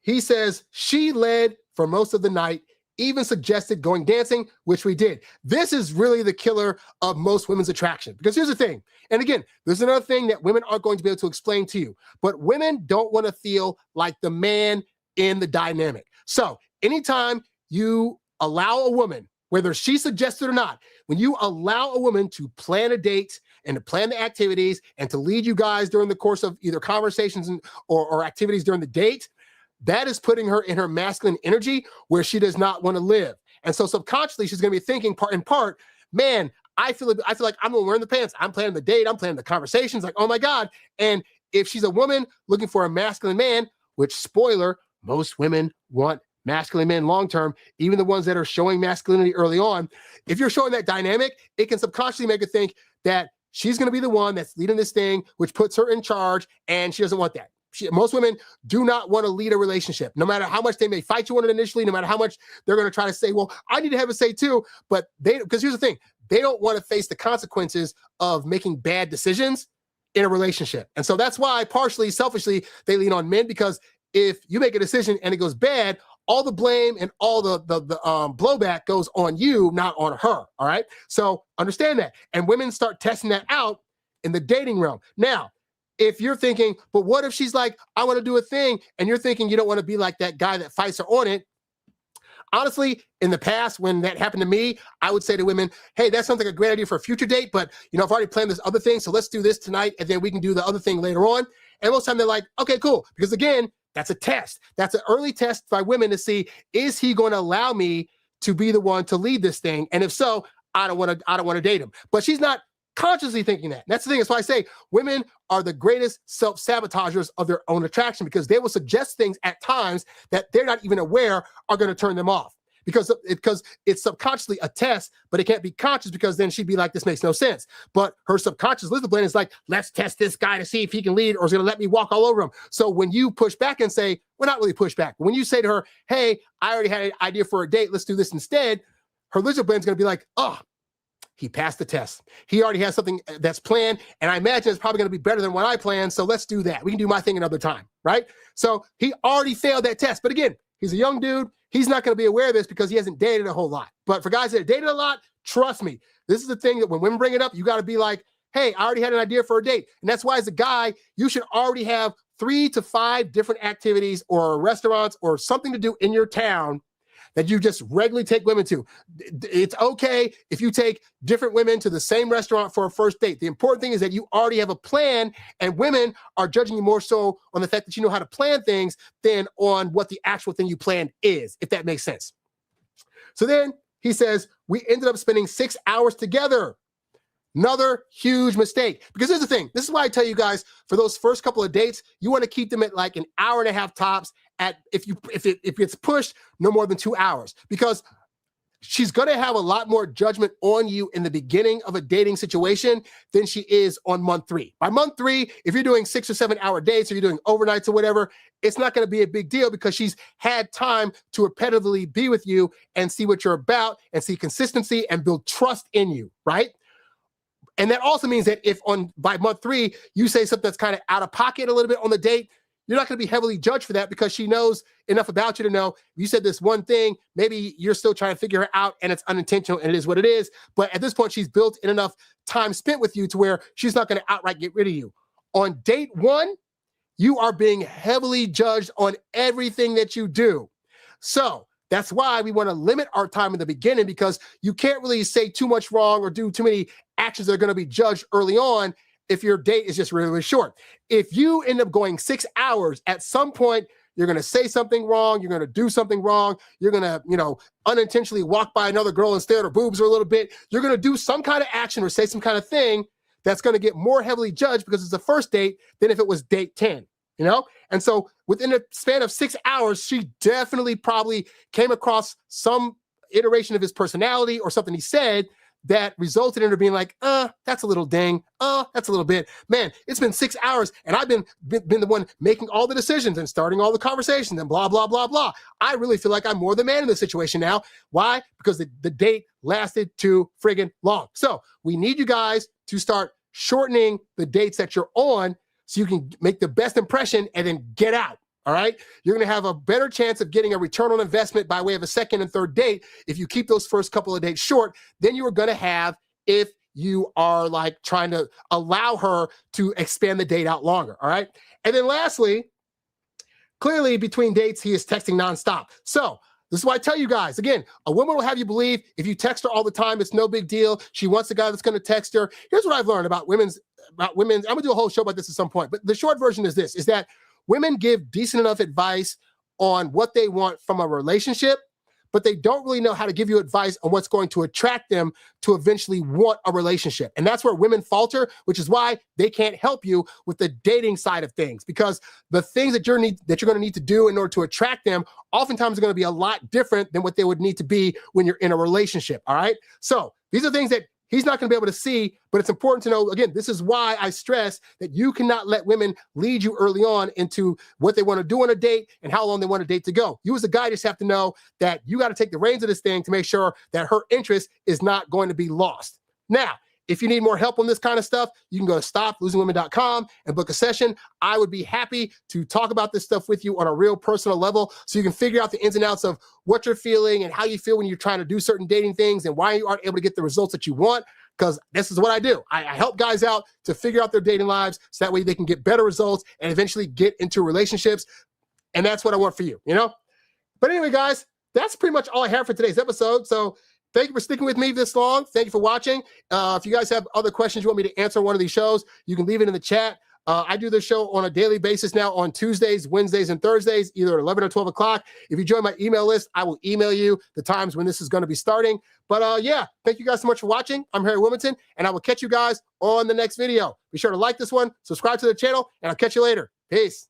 he says she led for most of the night, even suggested going dancing, which we did. This is really the killer of most women's attraction. Because here's the thing, and again, there's another thing that women aren't going to be able to explain to you, but women don't want to feel like the man in the dynamic. So anytime you allow a woman, whether she suggests it or not, when you allow a woman to plan a date and to plan the activities and to lead you guys during the course of either conversations or activities during the date, that is putting her in her masculine energy where she does not want to live. And so subconsciously, she's going to be thinking in part, man, I feel like I'm going to wear the pants. I'm planning the date. I'm planning the conversations. Like, oh my God. And if she's a woman looking for a masculine man, which spoiler, most women want masculine men long-term, even the ones that are showing masculinity early on. If you're showing that dynamic, it can subconsciously make her think that she's going to be the one that's leading this thing, which puts her in charge. And she doesn't want that. Most women do not want to lead a relationship, no matter how much they may fight you on it initially, no matter how much they're going to try to say, well, I need to have a say too. But because here's the thing, they don't want to face the consequences of making bad decisions in a relationship. And so that's why partially selfishly they lean on men, because if you make a decision and it goes bad, all the blame and all the blowback goes on you, not on her. All right. So understand that. And women start testing that out in the dating realm. Now, if you're thinking, but what if she's like, I want to do a thing, and you're thinking you don't want to be like that guy that fights her on it. Honestly, in the past, when that happened to me, I would say to women, hey, that sounds like a great idea for a future date, but I've already planned this other thing, so let's do this tonight, and then we can do the other thing later on. And most of the time they're like, okay, cool. Because again, that's a test. That's an early test by women to see, is he going to allow me to be the one to lead this thing? And if so, I don't want to date him. But she's not consciously thinking that. And that's the thing. That's why I say women are the greatest self-sabotagers of their own attraction, because they will suggest things at times that they're not even aware are going to turn them off. Because it's subconsciously a test, but it can't be conscious, because then she'd be like, this makes no sense. But her subconscious lizard brain is like, let's test this guy to see if he can lead, or is going to let me walk all over him. So when you push back and say, well, not really push back, when you say to her, hey, I already had an idea for a date, let's do this instead, her lizard brain is going to be like, oh, he passed the test. He already has something that's planned, and I imagine it's probably going to be better than what I planned, so let's do that. We can do my thing another time, right? So he already failed that test. But again, he's a young dude. He's not going to be aware of this because he hasn't dated a whole lot. But for guys that have dated a lot, trust me, this is the thing that when women bring it up, you got to be like, hey, I already had an idea for a date. And that's why as a guy, you should already have 3 to 5 different activities or restaurants or something to do in your town that you just regularly take women to. It's okay if you take different women to the same restaurant for a first date. The important thing is that you already have a plan, and women are judging you more so on the fact that you know how to plan things than on what the actual thing you planned is, if that makes sense. So then he says, we ended up spending 6 hours together. Another huge mistake. Because here's the thing. This is why I tell you guys, for those first couple of dates, you want to keep them at like an hour and a half tops. If it's pushed, no more than 2 hours. Because she's going to have a lot more judgment on you in the beginning of a dating situation than she is on month 3. By month 3, if you're doing 6 or 7 hour dates or you're doing overnights or whatever, it's not going to be a big deal because she's had time to repetitively be with you and see what you're about and see consistency and build trust in you, right? And that also means that if by month 3, you say something that's kind of out of pocket a little bit on the date, you're not going to be heavily judged for that because she knows enough about you to know you said this one thing, maybe you're still trying to figure it out and it's unintentional and it is what it is. But at this point, she's built in enough time spent with you to where she's not going to outright get rid of you. On date 1, you are being heavily judged on everything that you do. So that's why we want to limit our time in the beginning, because you can't really say too much wrong or do too many actions that are going to be judged early on if your date is just really, really short. If you end up going 6 hours, at some point, you're going to say something wrong. You're going to do something wrong. You're going to, unintentionally walk by another girl and stare at her boobs for a little bit. You're going to do some kind of action or say some kind of thing that's going to get more heavily judged because it's the first date than if it was date 10, And so within a span of 6 hours, she definitely probably came across some iteration of his personality or something he said that resulted in her being like, that's a little ding. That's a little bit. Man, it's been 6 hours and I've been the one making all the decisions and starting all the conversations and blah, blah, blah, blah. I really feel like I'm more the man in this situation now. Why? Because the date lasted too friggin' long. So we need you guys to start shortening the dates that you're on so you can make the best impression and then get out. All right. You're going to have a better chance of getting a return on investment by way of a second and third date if you keep those first couple of dates short than you are going to have if you are like trying to allow her to expand the date out longer. All right. And then lastly, clearly between dates, he is texting nonstop. So this is why I tell you guys, again, a woman will have you believe if you text her all the time, it's no big deal. She wants a guy that's going to text her. Here's what I've learned about women. I'm going to do a whole show about this at some point. But the short version is this, is that women give decent enough advice on what they want from a relationship, but they don't really know how to give you advice on what's going to attract them to eventually want a relationship. And that's where women falter, which is why they can't help you with the dating side of things, because the things that you're going to need to do in order to attract them oftentimes are going to be a lot different than what they would need to be when you're in a relationship. All right. So these are things that he's not going to be able to see, but it's important to know, again, this is why I stress that you cannot let women lead you early on into what they want to do on a date and how long they want a date to go. You as a guy just have to know that you got to take the reins of this thing to make sure that her interest is not going to be lost. Now, if you need more help on this kind of stuff, you can go to stoplosingwomen.com and book a session. I would be happy to talk about this stuff with you on a real personal level so you can figure out the ins and outs of what you're feeling and how you feel when you're trying to do certain dating things and why you aren't able to get the results that you want. Because this is what I do. I help guys out to figure out their dating lives so that way they can get better results and eventually get into relationships. And that's what I want for you, you know? But anyway, guys, that's pretty much all I have for today's episode. So thank you for sticking with me this long. Thank you for watching. If you guys have other questions you want me to answer on one of these shows, you can leave it in the chat. I do this show on a daily basis now on Tuesdays, Wednesdays, and Thursdays, either at 11 or 12 o'clock. If you join my email list, I will email you the times when this is going to be starting. But yeah, thank you guys so much for watching. I'm Harry Wilmington, and I will catch you guys on the next video. Be sure to like this one, subscribe to the channel, and I'll catch you later. Peace.